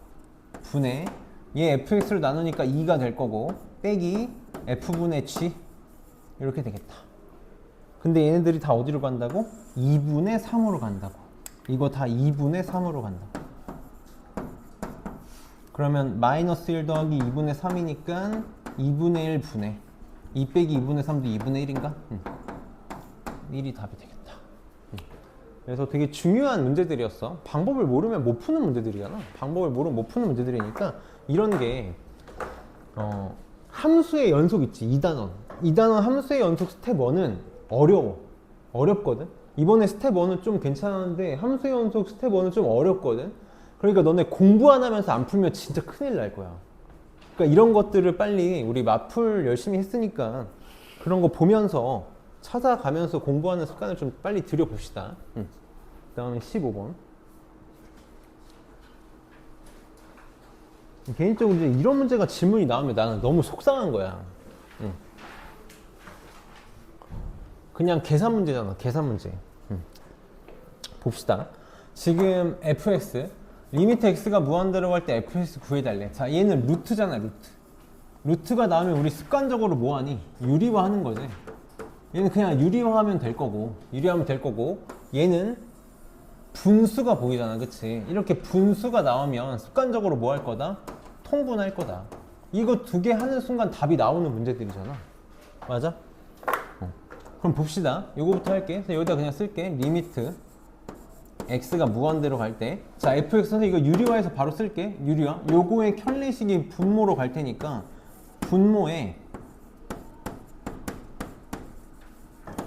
분의 얘 fx로 나누니까 2가 될 거고, 빼기 f분의 g 이렇게 되겠다. 근데 얘네들이 다 어디로 간다고? 2분의 3으로 간다고. 이거 다 2분의 3으로 간다고. 그러면 마이너스 1 더하기 2분의 3이니까 2분의 1 분의 2 빼기 2분의 3도 2분의 1인가? 1이 답이 되겠다. 그래서 되게 중요한 문제들이었어. 방법을 모르면 못 푸는 문제들이잖아. 방법을 모르면 못 푸는 문제들이니까 이런 게 함수의 연속 있지. 2단원. 이 단원 함수의 연속 스텝 1은 어렵거든. 이번에 스텝 1은 좀 괜찮았는데 함수의 연속 스텝 1은 좀 어렵거든. 그러니까 너네 공부 안 하면서 안 풀면 진짜 큰일 날 거야. 그러니까 이런 것들을 빨리 우리 마풀 열심히 했으니까 그런 거 보면서 찾아가면서 공부하는 습관을 좀 빨리 들여봅시다. 그 다음에 15번. 개인적으로 이제 이런 문제가 질문이 나오면 나는 너무 속상한 거야. 그냥 계산 문제잖아. 계산 문제. 봅시다. 지금 fx 리미트 x가 무한대로 갈 때 fx 구해달래. 자, 얘는 루트잖아. 루트가 나오면 우리 습관적으로 뭐하니? 유리화하는 거지. 얘는 그냥 유리화하면 될 거고 얘는 분수가 보이잖아. 그치? 이렇게 분수가 나오면 습관적으로 뭐 할 거다? 통분할 거다. 이거 두 개 하는 순간 답이 나오는 문제들이잖아. 맞아? 그럼 봅시다. 요거부터 할게. 여기다 그냥 쓸게. 리미트 x가 무한대로 갈 때, 자 fx는 이거 유리화해서 바로 쓸게. 유리화. 요거의 켤레식이 분모로 갈 테니까 분모에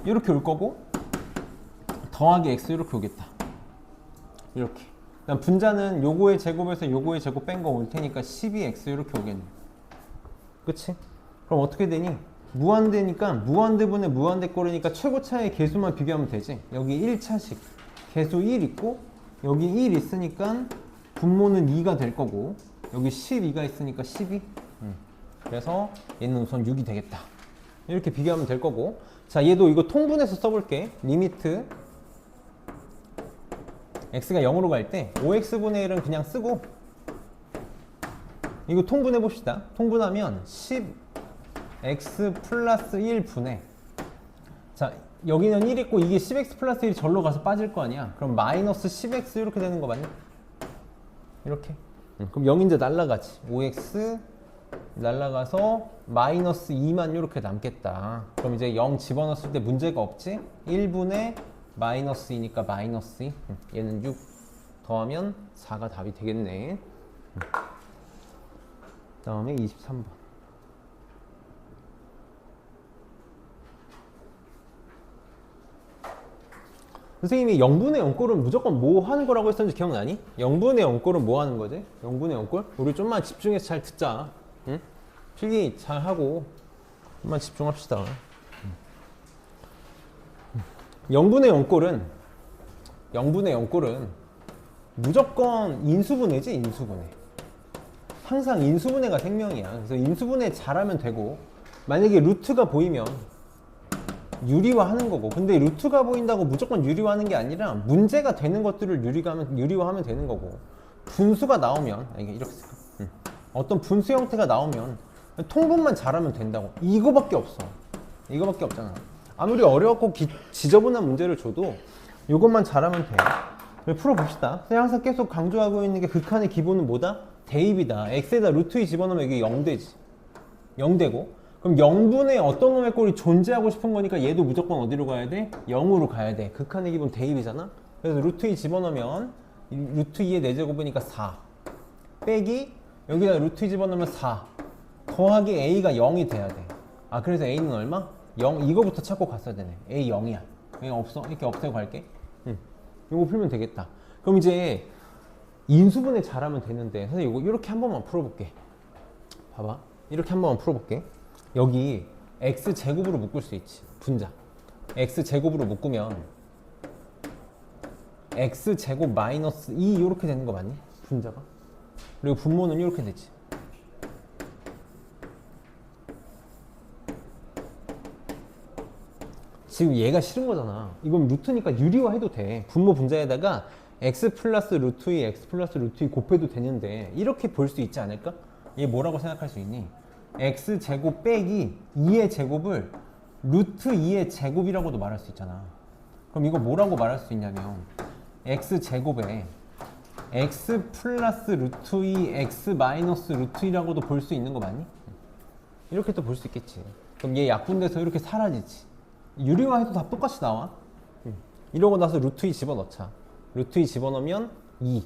이렇게 올 거고 더하기 x 이렇게 오겠다. 이렇게. 그다음 분자는 요거의 제곱에서 요거의 제곱 뺀 거 올 테니까 12x 이렇게 오겠네. 그치? 그럼 어떻게 되니? 무한대니까 무한대분의 무한대꼴이니까 최고차의 개수만 비교하면 되지. 여기 1차식 개수 1 있고 여기 1 있으니까 분모는 2가 될 거고 여기 12가 있으니까 12. 그래서 얘는 우선 6이 되겠다. 이렇게 비교하면 될 거고, 자 얘도 이거 통분해서 써볼게. 리미트 x가 0으로 갈 때 5x분의 1은 그냥 쓰고 이거 통분해 봅시다. 통분하면 10x 플러스 1분의, 자 여기는 1 있고 이게 10x 플러스 1이 절로 가서 빠질 거 아니야. 그럼 마이너스 10x 이렇게 되는 거 맞냐? 이렇게. 그럼 0인데 날라가지. 5x 날라가서 마이너스 2만 이렇게 남겠다. 그럼 이제 0 집어넣었을 때 문제가 없지? 1분의 마이너스 2니까 마이너스 2. 얘는 6 더하면 4가 답이 되겠네. 그 다음에 23번. 선생님이 0분의 0꼴은 무조건 뭐 하는 거라고 했었는지 기억나니? 0분의 0꼴은 뭐 하는 거지? 0분의 0꼴? 우리 좀만 집중해서 잘 듣자. 응? 필기 잘 하고 좀만 집중합시다. 0분의 0꼴은 무조건 인수분해지. 인수분해. 항상 인수분해가 생명이야. 그래서 인수분해 잘하면 되고, 만약에 루트가 보이면 유리화하는 거고, 근데 루트가 보인다고 무조건 유리화하는 게 아니라 문제가 되는 것들을 유리화하면 되는 거고, 분수가 나오면 이게 이렇게 쓸까? 어떤 분수 형태가 나오면 통분만 잘하면 된다고. 이거밖에 없어. 이거밖에 없잖아. 아무리 어려웠고 지저분한 문제를 줘도 이것만 잘하면 돼. 풀어봅시다. 항상 계속 강조하고 있는 게 극한의 기본은 뭐다? 대입이다. x에다 루트 2 집어넣으면 이게 0되지. 0되고, 그럼 0분의 어떤 놈의 꼴이 존재하고 싶은 거니까 얘도 무조건 어디로 가야 돼? 0으로 가야 돼. 극한의 기본 대입이잖아. 그래서 루트 2 집어넣으면 루트 2의 4제곱이니까 4 빼기 여기다 루트 2 집어넣으면 4 더하기 a가 0이 돼야 돼. 아 그래서 a는 얼마? 0. 이거부터 찾고 갔어야 되네. a 0이야. 그냥 없어. 이렇게 없애고 갈게. 이거 풀면 되겠다. 그럼 이제 인수분해 잘하면 되는데, 선생님 이거 이렇게 한 번만 풀어볼게. 봐봐. 이렇게 한 번만 풀어볼게. 여기 x제곱으로 묶을 수 있지. 분자 x제곱으로 묶으면 x제곱 마이너스 2 이렇게 되는 거 맞니? 분자가. 그리고 분모는 이렇게 되지. 지금 얘가 싫은 거잖아. 이건 루트니까 유리화 해도 돼. 분모 분자에다가 x 플러스 루트 2, x 플러스 루트 2 곱해도 되는데, 이렇게 볼 수 있지 않을까? 얘 뭐라고 생각할 수 있니? x제곱 빼기 2의 제곱을 루트 2의 제곱이라고도 말할 수 있잖아. 그럼 이거 뭐라고 말할 수 있냐면 x제곱에 x 플러스 루트 2 x 마이너스 루트 2라고도 볼 수 있는 거 맞니? 이렇게 또 볼 수 있겠지. 그럼 얘 약분돼서 이렇게 사라지지. 유리화해도 다 똑같이 나와. 이러고 나서 루트 2 집어넣자. 루트 2 집어넣으면 2.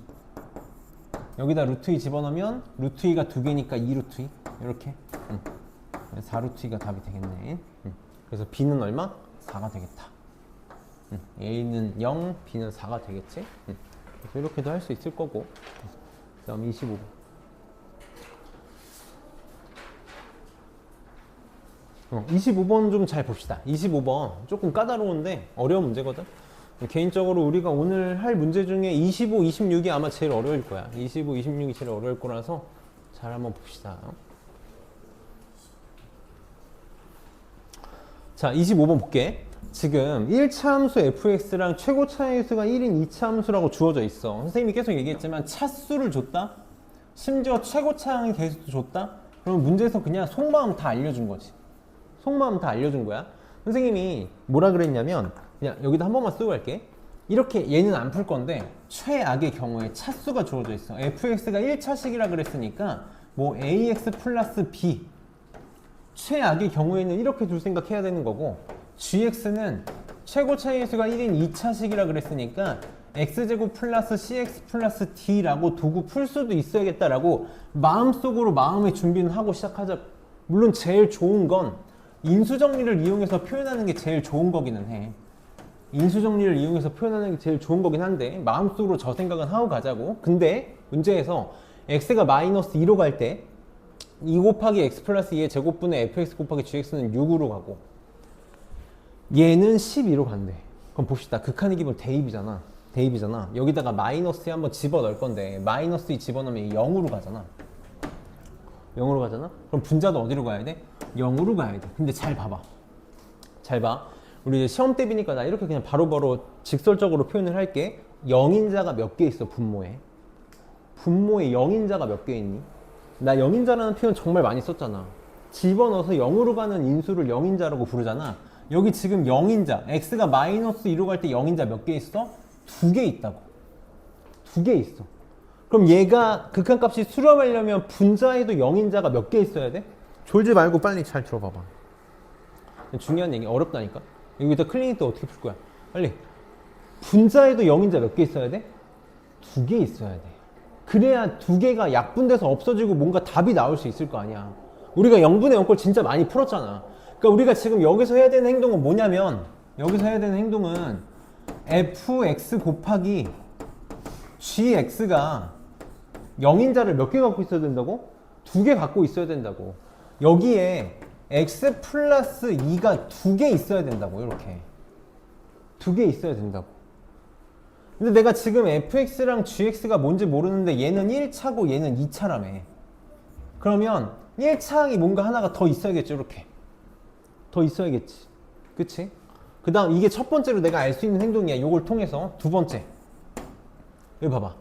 여기다 루트 2 집어넣으면 루트 2가 2개니까 2 루트 2. 이렇게 4 루트 2가 답이 되겠네. 그래서 b는 얼마? 4가 되겠다. a는 0, b는 4가 되겠지? 그래서 이렇게도 할 수 있을 거고. 그 다음 25번. 25번 좀 잘 봅시다. 25번 조금 까다로운데 어려운 문제거든. 개인적으로 우리가 오늘 할 문제 중에 25, 26이 아마 제일 어려울 거야. 25, 26이 제일 어려울 거라서 잘 한번 봅시다. 자, 25번 볼게. 지금 1차 함수 fx랑 최고차 함수가 1인 2차 함수라고 주어져 있어. 선생님이 계속 얘기했지만 차수를 줬다? 심지어 최고차 계수도 줬다? 그러면 문제에서 그냥 속마음 다 알려준 거지. 속마음 다 알려준 거야. 선생님이 뭐라 그랬냐면 그냥 여기다 한 번만 쓰고 갈게. 이렇게 얘는 안 풀 건데 최악의 경우에 차수가 주어져 있어. fx가 1차식이라 그랬으니까 뭐 ax 플러스 b, 최악의 경우에는 이렇게 둘 생각해야 되는 거고, gx는 최고차의 수가 1인 2차식이라 그랬으니까 x제곱 플러스 cx 플러스 d라고 두고 풀 수도 있어야겠다라고 마음속으로 마음의 준비는 하고 시작하자. 물론 제일 좋은 건 인수정리를 이용해서 표현하는 게 제일 좋은 거기는 해. 인수정리를 이용해서 표현하는 게 제일 좋은 거긴 한데 마음속으로 저 생각은 하고 가자고. 근데 문제에서 x가 마이너스 2로 갈 때 2 곱하기 x 플러스 2의 제곱분의 fx 곱하기 gx는 6으로 가고 얘는 12로 간대. 그럼 봅시다. 극한의 기본 대입이잖아. 대입이잖아. 여기다가 마이너스 한번 집어넣을 건데 마이너스 2 집어넣으면 0으로 가잖아. 0으로 가잖아? 그럼 분자도 어디로 가야 돼? 0으로 가야 돼. 근데 잘 봐봐. 잘 봐. 우리 시험 대비니까 나 이렇게 그냥 바로바로 직설적으로 표현을 할게. 0인자가 몇 개 있어, 분모에? 분모에 0인자가 몇 개 있니? 나 0인자라는 표현 정말 많이 썼잖아. 집어넣어서 0으로 가는 인수를 0인자라고 부르잖아. 여기 지금 0인자, x가 마이너스 2로 갈 때 0인자 몇 개 있어? 2개 있다고. 2개 있어. 그럼 얘가 극한값이 수렴하려면 분자에도 0인자가 몇 개 있어야 돼? 졸지 말고 빨리 잘 들어봐봐. 중요한 얘기, 어렵다니까. 여기다 클리닉 때 어떻게 풀 거야? 빨리. 분자에도 0인자 몇 개 있어야 돼? 2개 있어야 돼. 그래야 2개가 약분돼서 없어지고 뭔가 답이 나올 수 있을 거 아니야. 우리가 0분의 0꼴 진짜 많이 풀었잖아. 그러니까 우리가 지금 여기서 해야 되는 행동은 뭐냐면, 여기서 해야 되는 행동은 fx 곱하기 gx가 0인자를 몇 개 갖고 있어야 된다고? 2개 갖고 있어야 된다고. 여기에 x 플러스 2가 2개 있어야 된다고. 이렇게 2개 있어야 된다고. 근데 내가 지금 fx랑 gx가 뭔지 모르는데 얘는 1차고 얘는 2차라며. 그러면 1차항이 뭔가 하나가 더 있어야겠죠. 이렇게 더 있어야겠지. 그치? 그 다음 이게 첫 번째로 내가 알 수 있는 행동이야. 요걸 통해서 두 번째, 여기 봐봐.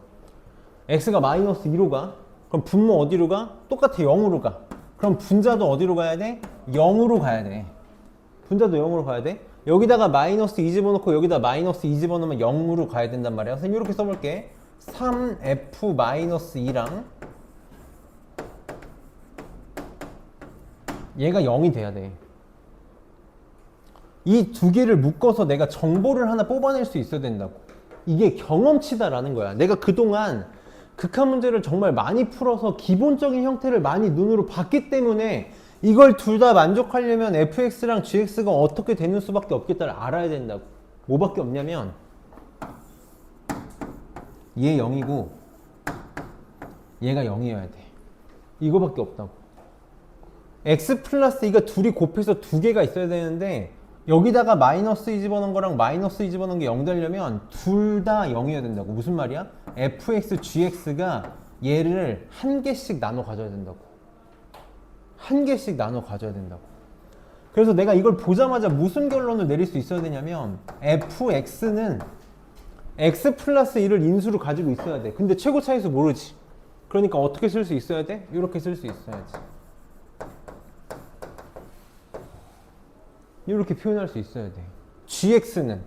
x가 마이너스 2로 가. 그럼 분모 어디로 가? 똑같아. 0으로 가. 그럼 분자도 어디로 가야 돼? 0으로 가야 돼. 분자도 0으로 가야 돼. 여기다가 마이너스 2 집어넣고 여기다 마이너스 2 집어넣으면 0으로 가야 된단 말이야. 선생님 이렇게 써볼게. 3f 마이너스 2랑 얘가 0이 돼야 돼. 이 두 개를 묶어서 내가 정보를 하나 뽑아낼 수 있어야 된다고. 이게 경험치다라는 거야. 내가 그동안 극한 문제를 정말 많이 풀어서 기본적인 형태를 많이 눈으로 봤기 때문에 이걸 둘 다 만족하려면 fx랑 gx가 어떻게 되는 수밖에 없겠다를 알아야 된다고. 뭐밖에 없냐면 얘 0이고 얘가 0이어야 돼. 이거밖에 없다고. x 플러스 2가 둘이 곱해서 두 개가 있어야 되는데 여기다가 마이너스 2 집어넣은 거랑 마이너스 2 집어넣은 게 0 되려면 둘 다 0이어야 된다고. 무슨 말이야? fx, gx가 얘를 한 개씩 나눠 가져야 된다고. 한 개씩 나눠 가져야 된다고. 그래서 내가 이걸 보자마자 무슨 결론을 내릴 수 있어야 되냐면 fx는 x 플러스 1을 인수로 가지고 있어야 돼. 근데 최고 차이수 모르지. 그러니까 어떻게 쓸 수 있어야 돼? 이렇게 쓸 수 있어야지. 이렇게 표현할 수 있어야 돼. gx는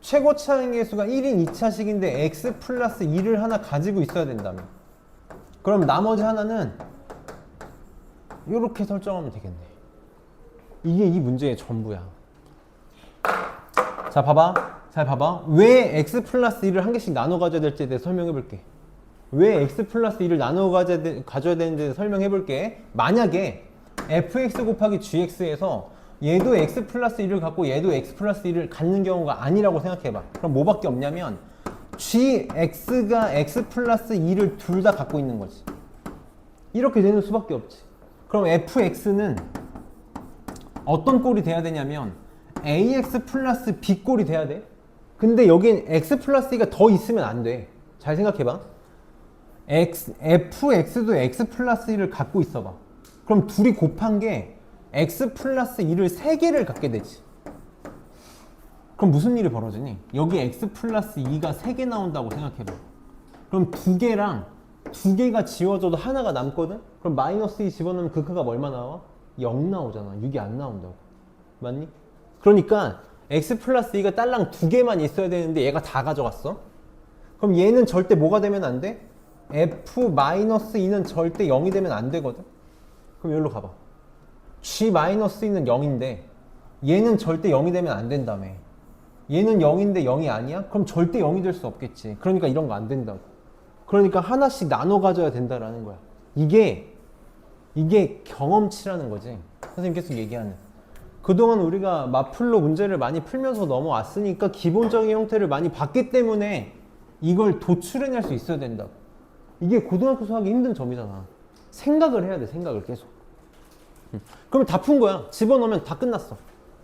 최고차항의 수가 1인 2차식인데 x 플러스 2를 하나 가지고 있어야 된다며. 그럼 나머지 하나는 이렇게 설정하면 되겠네. 이게 이 문제의 전부야. 자, 봐봐. 잘 봐봐. 왜 x 플러스 1을 한 개씩 나눠 가져야 될지에 대해 설명해 볼게. 왜 x 플러스 1을 나눠 가져야 되는지에 대해 설명해 볼게. 만약에 fx 곱하기 gx에서 얘도 x 플러스 1을 갖고 얘도 x 플러스 1을 갖는 경우가 아니라고 생각해봐. 그럼 뭐밖에 없냐면 gx가 x 플러스 2를 둘 다 갖고 있는 거지. 이렇게 되는 수밖에 없지. 그럼 fx는 어떤 꼴이 돼야 되냐면 ax 플러스 b 꼴이 돼야 돼. 근데 여긴 x 플러스 2가 더 있으면 안 돼. 잘 생각해봐. fx도 x 플러스 1을 갖고 있어봐. 그럼 둘이 곱한 게 x 플러스 2를 3개를 갖게 되지. 그럼 무슨 일이 벌어지니? 여기 x 플러스 2가 3개 나온다고 생각해봐. 그럼 2개랑 2개가 지워져도 하나가 남거든? 그럼 마이너스 2 집어넣으면 그 크가 얼마 나와? 0 나오잖아. 6이 안 나온다고. 맞니? 그러니까 x 플러스 2가 딸랑 2개만 있어야 되는데 얘가 다 가져갔어. 그럼 얘는 절대 뭐가 되면 안 돼? f 마이너스 2는 절대 0이 되면 안 되거든? 그럼 여기로 가봐. g 마이너스 2는 0인데 얘는 절대 0이 되면 안 된다며. 얘는 0인데 0이 아니야? 그럼 절대 0이 될 수 없겠지. 그러니까 이런 거 안 된다고. 그러니까 하나씩 나눠 가져야 된다라는 거야. 이게 경험치라는 거지. 선생님 계속 얘기하는. 그동안 우리가 마플로 문제를 많이 풀면서 넘어왔으니까 기본적인 형태를 많이 봤기 때문에 이걸 도출해낼 수 있어야 된다고. 이게 고등학교 수학이 힘든 점이잖아. 생각을 해야 돼. 생각을 계속. 그러면 다 푼 거야. 집어넣으면 다 끝났어.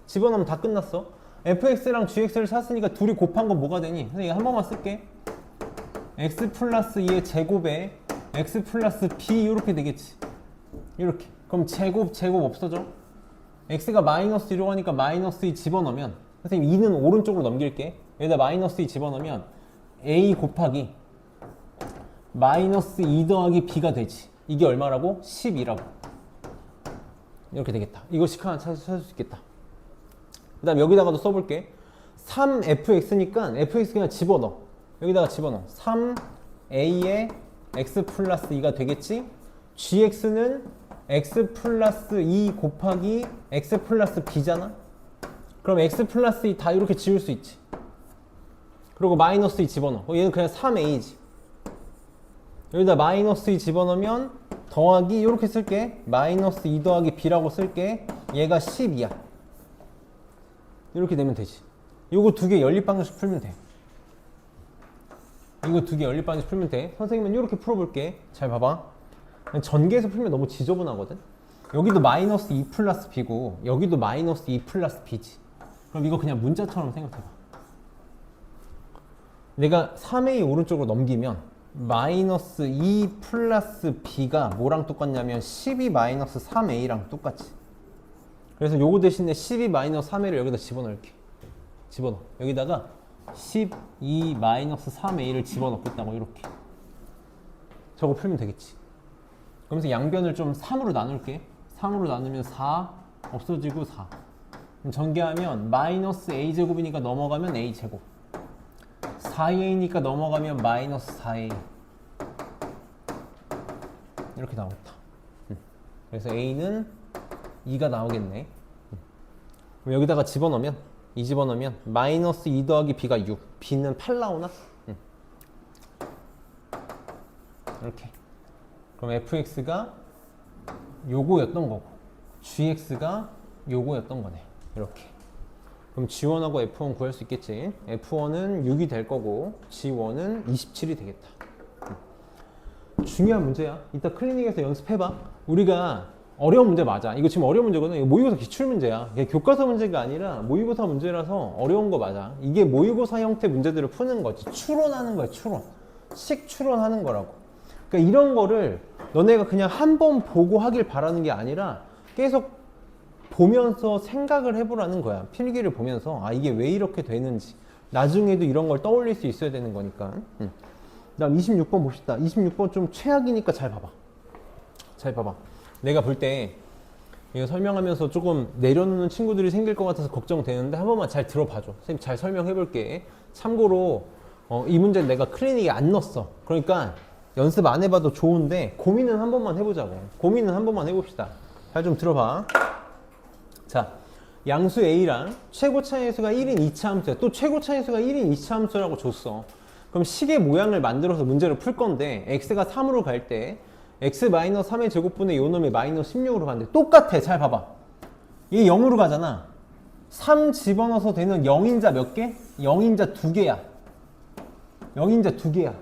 집어넣으면 다 끝났어. fx랑 gx를 샀으니까 둘이 곱한 건 뭐가 되니? 선생님 한 번만 쓸게. x 플러스 2의 제곱에 x 플러스 b 이렇게 되겠지. 이렇게. 그럼 제곱 없어져? x가 마이너스 2로 하니까 마이너스 2 집어넣으면, 선생님 2는 오른쪽으로 넘길게. 여기다 마이너스 2 집어넣으면 a 곱하기 마이너스 2 더하기 b가 되지. 이게 얼마라고? 12라고. 이렇게 되겠다. 이거 식 하나 찾을 수 있겠다. 그 다음 여기다가도 써볼게. 3fx니까 fx 그냥 집어넣어. 여기다가 집어넣어. 3a에 x 플러스 2가 되겠지? gx는 x 플러스 2 곱하기 x 플러스 b잖아? 그럼 x 플러스 2 다 이렇게 지울 수 있지. 그리고 마이너스 2 집어넣어. 얘는 그냥 3a지. 여기다 마이너스 2 집어넣으면 더하기 이렇게 쓸게. 마이너스 2 더하기 b라고 쓸게. 얘가 12야. 이렇게 되면 되지. 요거 두 개 연립방정식 풀면 돼. 이거 두 개 연립방정식 풀면 돼. 선생님은 이렇게 풀어볼게. 잘 봐봐. 전개해서 풀면 너무 지저분하거든. 여기도 마이너스 2 플러스 b고 여기도 마이너스 2 플러스 b지. 그럼 이거 그냥 문자처럼 생각해봐. 내가 3a 오른쪽으로 넘기면 마이너스 2 플러스 b가 뭐랑 똑같냐면 12 마이너스 3a랑 똑같지. 그래서 요거 대신에 12 마이너스 3a를 여기다 집어넣을게. 집어넣어. 여기다가 12 마이너스 3a를 집어넣겠다고 이렇게. 저거 풀면 되겠지. 그러면서 양변을 좀 3으로 나눌게. 3으로 나누면 4 없어지고 4. 그럼 전개하면 마이너스 a제곱이니까 넘어가면 a제곱. 4a니까 넘어가면 마이너스 4a. 이렇게 나오겠다. 그래서 a는 2가 나오겠네. 그럼 여기다가 집어넣으면, 이 집어넣으면 마이너스 2 더하기 b가 6. b는 8 나오나? 이렇게. 그럼 fx가 요거였던 거고 gx가 요거였던 거네. 이렇게. 그럼 g1하고 f1 구할 수 있겠지. f1은 6이 될 거고 g1은 27이 되겠다. 중요한 문제야. 이따 클리닉에서 연습해봐. 우리가 어려운 문제 맞아. 이거 지금 어려운 문제거든. 이거 모의고사 기출 문제야. 이게 교과서 문제가 아니라 모의고사 문제라서 어려운 거 맞아. 이게 모의고사 형태 문제들을 푸는 거지. 추론하는 거야. 추론. 식추론하는 거라고. 그러니까 이런 거를 너네가 그냥 한 번 보고 하길 바라는 게 아니라 계속 보면서 생각을 해보라는 거야. 필기를 보면서 아 이게 왜 이렇게 되는지 나중에도 이런 걸 떠올릴 수 있어야 되는 거니까. 다음 26번 봅시다. 26번 좀 최악이니까 잘 봐봐. 잘 봐봐. 내가 볼 때 이거 설명하면서 조금 내려놓는 친구들이 생길 것 같아서 걱정되는데 한 번만 잘 들어봐줘. 선생님 잘 설명해 볼게. 참고로 이 문제 내가 클리닉에 안 넣었어. 그러니까 연습 안 해봐도 좋은데 고민은 한 번만 해보자고. 고민은 한 번만 해봅시다. 잘 좀 들어봐. 자, 양수 A랑 최고 차이수가 1인 2차 함수야. 또 최고 차이수가 1인 2차 함수라고 줬어. 그럼 식의 모양을 만들어서 문제를 풀 건데 x가 3으로 갈 때 x-3의 제곱분의 요 놈이 마이너스 16으로 가는데 똑같아. 잘 봐봐. 얘 0으로 가잖아. 3 집어넣어서 되는 0인자 몇 개? 0인자 2개야. 0인자 2개야.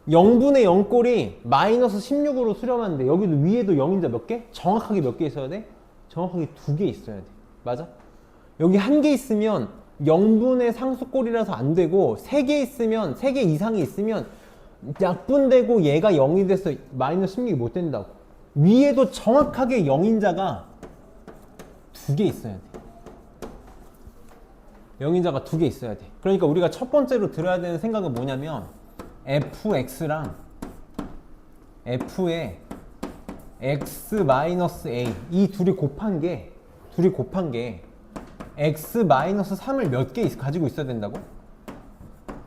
0분의 0꼴이 마이너스 16으로 수렴하는데 여기도 위에도 0인자 몇 개? 정확하게 몇 개 있어야 돼? 정확하게 2개 있어야 돼. 맞아? 여기 1개 있으면 0분의 상수꼴이라서 안 되고 3개 있으면 3개 이상이 있으면 약분되고 얘가 0이 돼서 마이너스 16이 못 된다고. 위에도 정확하게 0인자가 2개 있어야 돼. 0인자가 2개 있어야 돼. 그러니까 우리가 첫 번째로 들어야 되는 생각은 뭐냐면 fx랑 f의 x-a 이 둘이 곱한 게 x-3을 몇 개 가지고 있어야 된다고?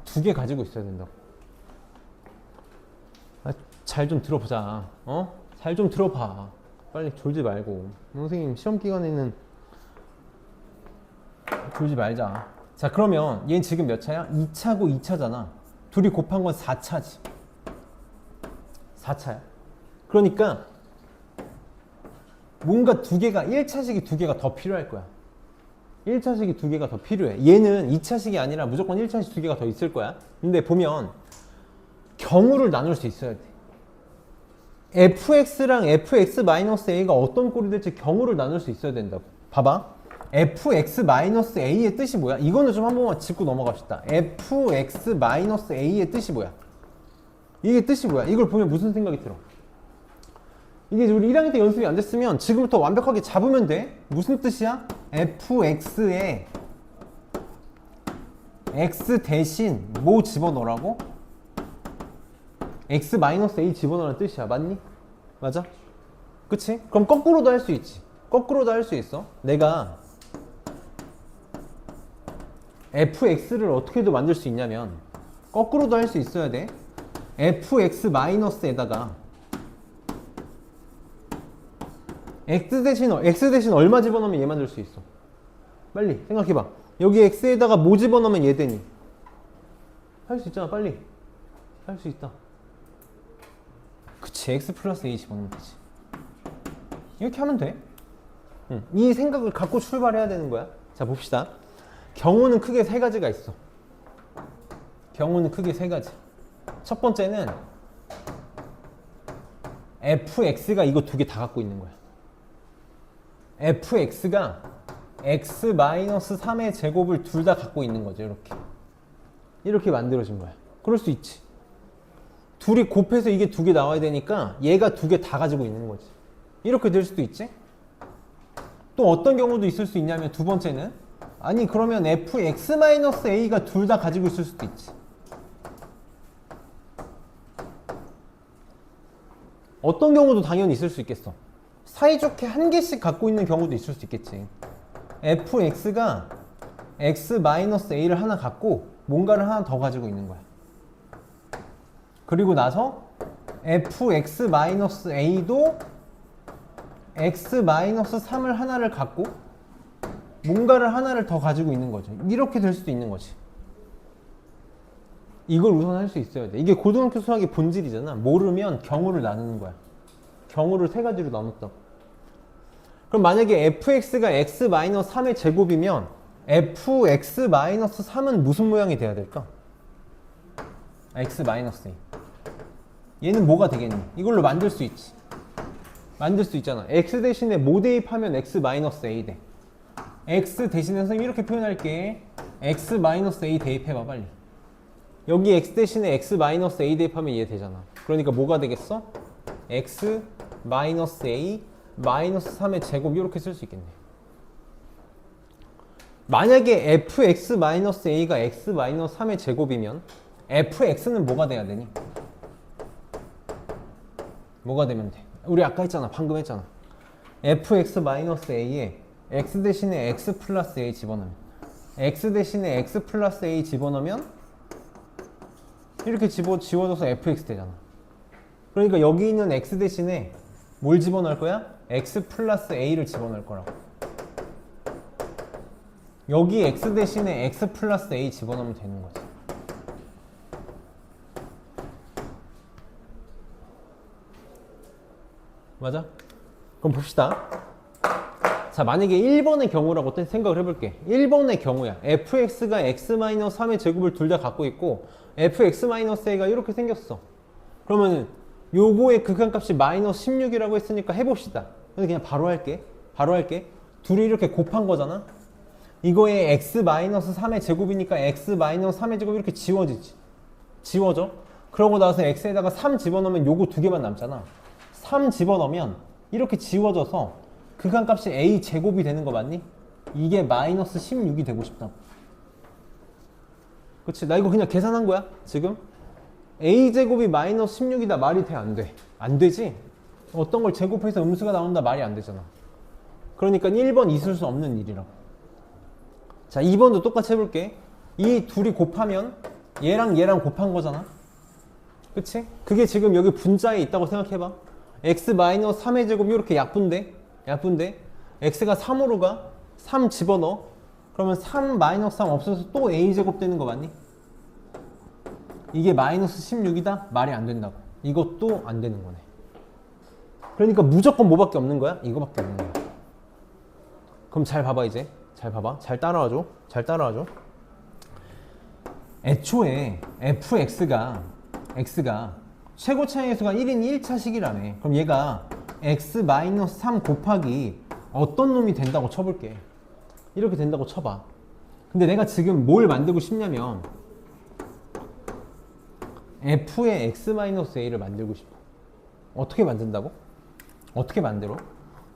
2개 가지고 있어야 된다고. 잘 좀 들어보자. 잘 좀 들어봐. 빨리 졸지 말고. 선생님 시험 기간에는 졸지 말자. 자, 그러면 얘는 지금 몇 차야? 2차고 2차잖아. 둘이 곱한 건 4차지. 4차야. 그러니까 뭔가 1차식이 2개가 더 필요할 거야. 1차식이 2개가 더 필요해. 얘는 2차식이 아니라 무조건 1차식 2개가 더 있을 거야. 근데 보면 경우를 나눌 수 있어야 돼. fx랑 fx-a가 어떤 꼴이 될지 경우를 나눌 수 있어야 된다고. 봐봐. fx-a의 뜻이 뭐야? 이거는 좀 한 번만 짚고 넘어갑시다. fx-a의 뜻이 뭐야? 이게 뜻이 뭐야? 이걸 보면 무슨 생각이 들어? 이게 우리 1학년 때 연습이 안 됐으면 지금부터 완벽하게 잡으면 돼. 무슨 뜻이야? fx에 x 대신 뭐 집어넣으라고? x-a 집어넣으라는 뜻이야. 맞니? 맞아? 그치? 그럼 거꾸로도 할 수 있지. 거꾸로도 할 수 있어. 내가 fx를 어떻게도 만들 수 있냐면 거꾸로도 할 수 있어야 돼. fx-에다가 x 대신 얼마 집어넣으면 얘 만들 수 있어? 빨리 생각해봐. 여기 x에다가 뭐 집어넣으면 얘 되니? 할 수 있잖아. 빨리 할 수 있다. 그치, x 플러스 a 집어넣으면 되지. 이렇게 하면 돼. 이 생각을 갖고 출발해야 되는 거야. 자, 봅시다. 경우는 크게 3가지가 있어. 경우는 크게 3가지. 첫 번째는 fx가 이거 2개 다 갖고 있는 거야. fx가 x-3의 제곱을 둘 다 갖고 있는 거죠. 이렇게 만들어진 거야. 그럴 수 있지. 둘이 곱해서 이게 2개 나와야 되니까 얘가 2개 다 가지고 있는 거지. 이렇게 될 수도 있지. 또 어떤 경우도 있을 수 있냐면 두 번째는 아니 그러면 fx-a가 둘 다 가지고 있을 수도 있지. 어떤 경우도 당연히 있을 수 있겠어. 사이좋게 한 개씩 갖고 있는 경우도 있을 수 있겠지. fx가 x-a를 하나 갖고 뭔가를 하나 더 가지고 있는 거야. 그리고 나서 fx-a도 x-3을 하나를 갖고 뭔가를 하나를 더 가지고 있는 거죠. 이렇게 될 수도 있는 거지. 이걸 우선 할 수 있어야 돼. 이게 고등학교 수학의 본질이잖아. 모르면 경우를 나누는 거야. 경우를 3가지로 나눴다고. 그럼 만약에 fx가 x-3의 제곱이면 fx-3은 무슨 모양이 돼야 될까? x-a. 얘는 뭐가 되겠니? 이걸로 만들 수 있지. 만들 수 있잖아. x 대신에 뭐 대입하면 x-a 돼. x 대신에 선생님 이렇게 표현할게. x-a 대입해봐 빨리. 여기 x 대신에 x-a 대입하면 얘 되잖아. 그러니까 뭐가 되겠어? x-a 마이너스 3의 제곱 이렇게 쓸 수 있겠네. 만약에 fx-a가 x-3의 제곱이면 fx는 뭐가 돼야 되니? 뭐가 되면 돼? 우리 아까 했잖아. 방금 했잖아. fx-a에 x 대신에 x 플러스 a 집어넣으면 x 대신에 x 플러스 a 집어넣으면 이렇게 지워져서 fx 되잖아. 그러니까 여기 있는 x 대신에 뭘 집어넣을 거야? x 플러스 a를 집어넣을 거라고. 여기 x 대신에 x 플러스 a 집어넣으면 되는 거지. 맞아? 그럼 봅시다. 자, 만약에 1번의 경우라고 생각을 해볼게. 1번의 경우야. fx가 x-3의 제곱을 둘 다 갖고 있고 fx-a가 이렇게 생겼어. 그러면 요거의 극한값이 마이너스 16이라고 했으니까 해봅시다. 근데 그냥 바로 할게. 바로 할게. 둘이 이렇게 곱한 거잖아. 이거의 x-3의 제곱이니까 x-3의 제곱이 이렇게 지워지지. 지워져. 그러고 나서 x에다가 3 집어넣으면 요거 두 개만 남잖아. 3 집어넣으면 이렇게 지워져서 극한값이 a 제곱이 되는 거 맞니? 이게 마이너스 16이 되고 싶다고. 그치? 나 이거 그냥 계산한 거야 지금. a 제곱이 마이너스 16이다. 말이 돼? 안 돼? 안 되지? 어떤 걸 제곱해서 음수가 나온다. 말이 안 되잖아. 그러니까 1번 있을 수 없는 일이라고. 자, 2번도 똑같이 해볼게. 이 둘이 곱하면 얘랑 얘랑 곱한 거잖아. 그치? 그게 지금 여기 분자에 있다고 생각해봐. x-3의 제곱이 이렇게 약분돼. 약분돼. x가 3으로 가. 3 집어넣어. 그러면 3-3 없어서 또 a제곱 되는 거 맞니? 이게 마이너스 16이다? 말이 안 된다고. 이것도 안 되는 거네. 그러니까 무조건 뭐밖에 없는 거야? 이거밖에 없는 거야. 그럼 잘 봐봐 이제. 잘 봐봐. 잘 따라와줘. 잘 따라와줘. 애초에 fx가 최고 차이의 수가 1인 1차식이라며. 그럼 얘가 x-3 곱하기 어떤 놈이 된다고 쳐볼게. 이렇게 된다고 쳐봐. 근데 내가 지금 뭘 만들고 싶냐면 f의 x-a를 만들고 싶어. 어떻게 만든다고? 어떻게 만들어?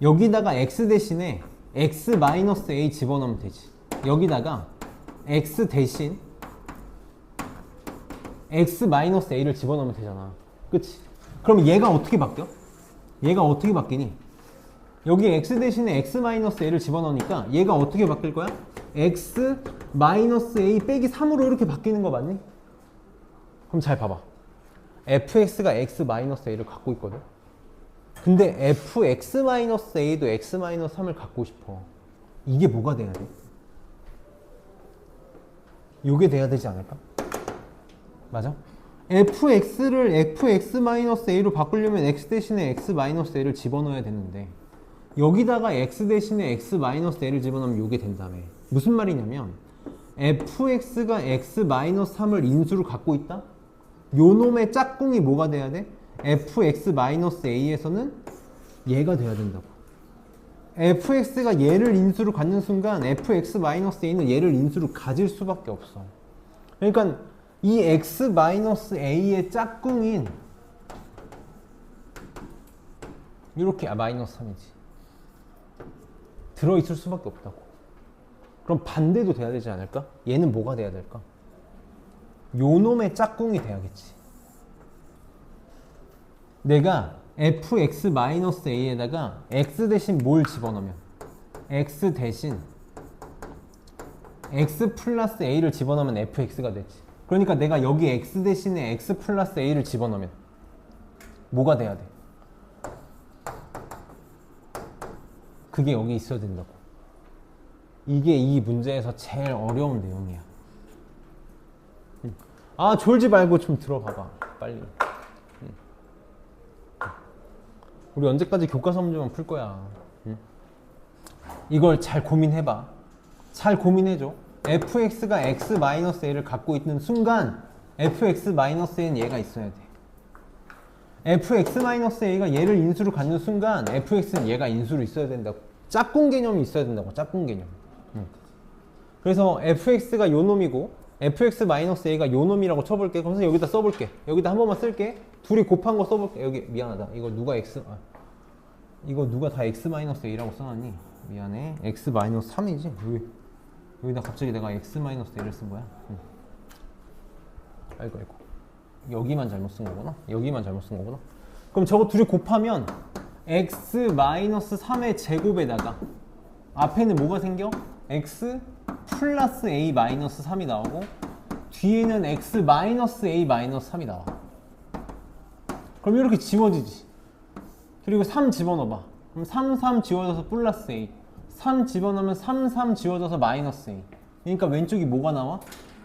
여기다가 x 대신에 x-a 집어넣으면 되지. 여기다가 x 대신 x-a를 집어넣으면 되잖아. 그치? 그럼 얘가 어떻게 바뀌어? 얘가 어떻게 바뀌니? 여기 x 대신에 x-a를 집어넣으니까 얘가 어떻게 바뀔 거야? x-a 빼기 3으로 이렇게 바뀌는 거 맞니? 그럼 잘 봐봐. fx가 x-a를 갖고 있거든. 근데 fx-a도 x-3을 갖고 싶어. 이게 뭐가 돼야 돼? 요게 돼야 되지 않을까? 맞아? fx를 fx-a로 바꾸려면 x 대신에 x-a를 집어넣어야 되는데 여기다가 x 대신에 x-a를 집어넣으면 요게 된다며. 무슨 말이냐면 fx가 x-3을 인수로 갖고 있다? 요 놈의 짝꿍이 뭐가 돼야 돼? fx-a에서는 얘가 돼야 된다고. fx가 얘를 인수로 갖는 순간 fx-a는 얘를 인수로 가질 수밖에 없어. 그러니까 이 x-a의 짝꿍인 이렇게 마이너스 3이지. 들어있을 수밖에 없다고. 그럼 반대도 돼야 되지 않을까? 얘는 뭐가 돼야 될까? 요 놈의 짝꿍이 돼야겠지. 내가 fx-a에다가 x 대신 뭘 집어넣으면 x 대신 x 플러스 a를 집어넣으면 fx가 되지. 그러니까 내가 여기 x 대신에 x 플러스 a를 집어넣으면 뭐가 돼야 돼? 그게 여기 있어야 된다고. 이게 이 문제에서 제일 어려운 내용이야. 아, 졸지 말고 좀 들어봐봐. 빨리. 우리 언제까지 교과서 문제만 풀 거야. 이걸 잘 고민해봐. 잘 고민해줘. fx가 x-a를 갖고 있는 순간 fx-a는 얘가 있어야 돼. fx-a가 얘를 인수로 갖는 순간 fx는 얘가 인수로 있어야 된다고. 짝꿍 개념이 있어야 된다고. 짝꿍 개념. 그래서 fx가 요 놈이고 fx-a가 요 놈이라고 쳐볼게. 그래서 여기다 써볼게. 여기다 한 번만 쓸게. 둘이 곱한 거 써볼게. 여기 미안하다. 이거 누가 이거 누가 다 x-a라고 써놨니? 미안해. x-3이지? 여기다 갑자기 내가 x-a를 쓴 거야. 아이고. 여기만 잘못 쓴 거구나. 여기만 잘못 쓴 거구나. 그럼 저거 둘이 곱하면 x-3의 제곱에다가 앞에는 뭐가 생겨? x 플러스 a 마이너스 3이 나오고 뒤에는 x 마이너스 a 마이너스 3이 나와. 그럼 이렇게 지워지지. 그리고 3 집어넣어봐. 그럼 3 지워져서 플러스 a, 3 집어넣으면 3 지워져서 마이너스 a. 그러니까 왼쪽이 뭐가 나와?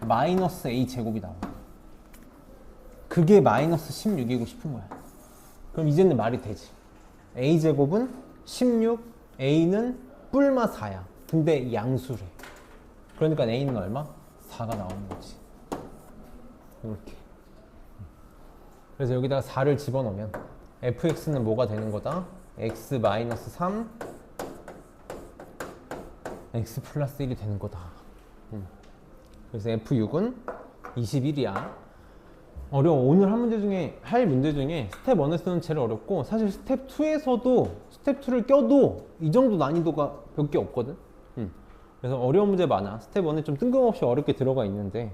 마이너스 a 제곱이 나와. 그게 마이너스 16이고 싶은 거야. 그럼 이제는 말이 되지. a 제곱은 16, a는 뿔마 4야. 근데 양수래. 그러니까 A는 얼마? 4가 나오는 거지. 이렇게. 그래서 여기다가 4를 집어넣으면 fx는 뭐가 되는 거다? x-3 x 플러스 1이 되는 거다. 그래서 F6은 21이야. 어려워. 오늘 할 문제 중에 스텝 1에서는 제일 어렵고, 사실 스텝 2에서도 스텝 2를 껴도 이 정도 난이도가 몇 개 없거든. 그래서 어려운 문제 많아. 스텝 1에 좀 뜬금없이 어렵게 들어가 있는데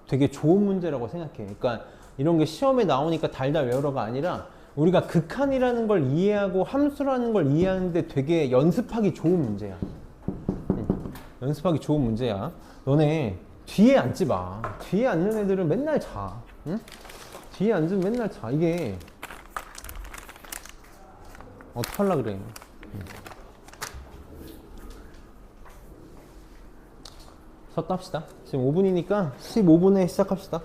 되게 좋은 문제라고 생각해. 그러니까 이런 게 시험에 나오니까 달달 외우러가 아니라 우리가 극한이라는 걸 이해하고 함수라는 걸 이해하는데 되게 연습하기 좋은 문제야. 연습하기 좋은 문제야. 너네 뒤에 앉지 마. 뒤에 앉는 애들은 맨날 자. 응? 뒤에 앉으면 맨날 자. 이게 어떡하려 그래. 쉬었다 합시다. 지금 5분이니까 15분에 시작합시다.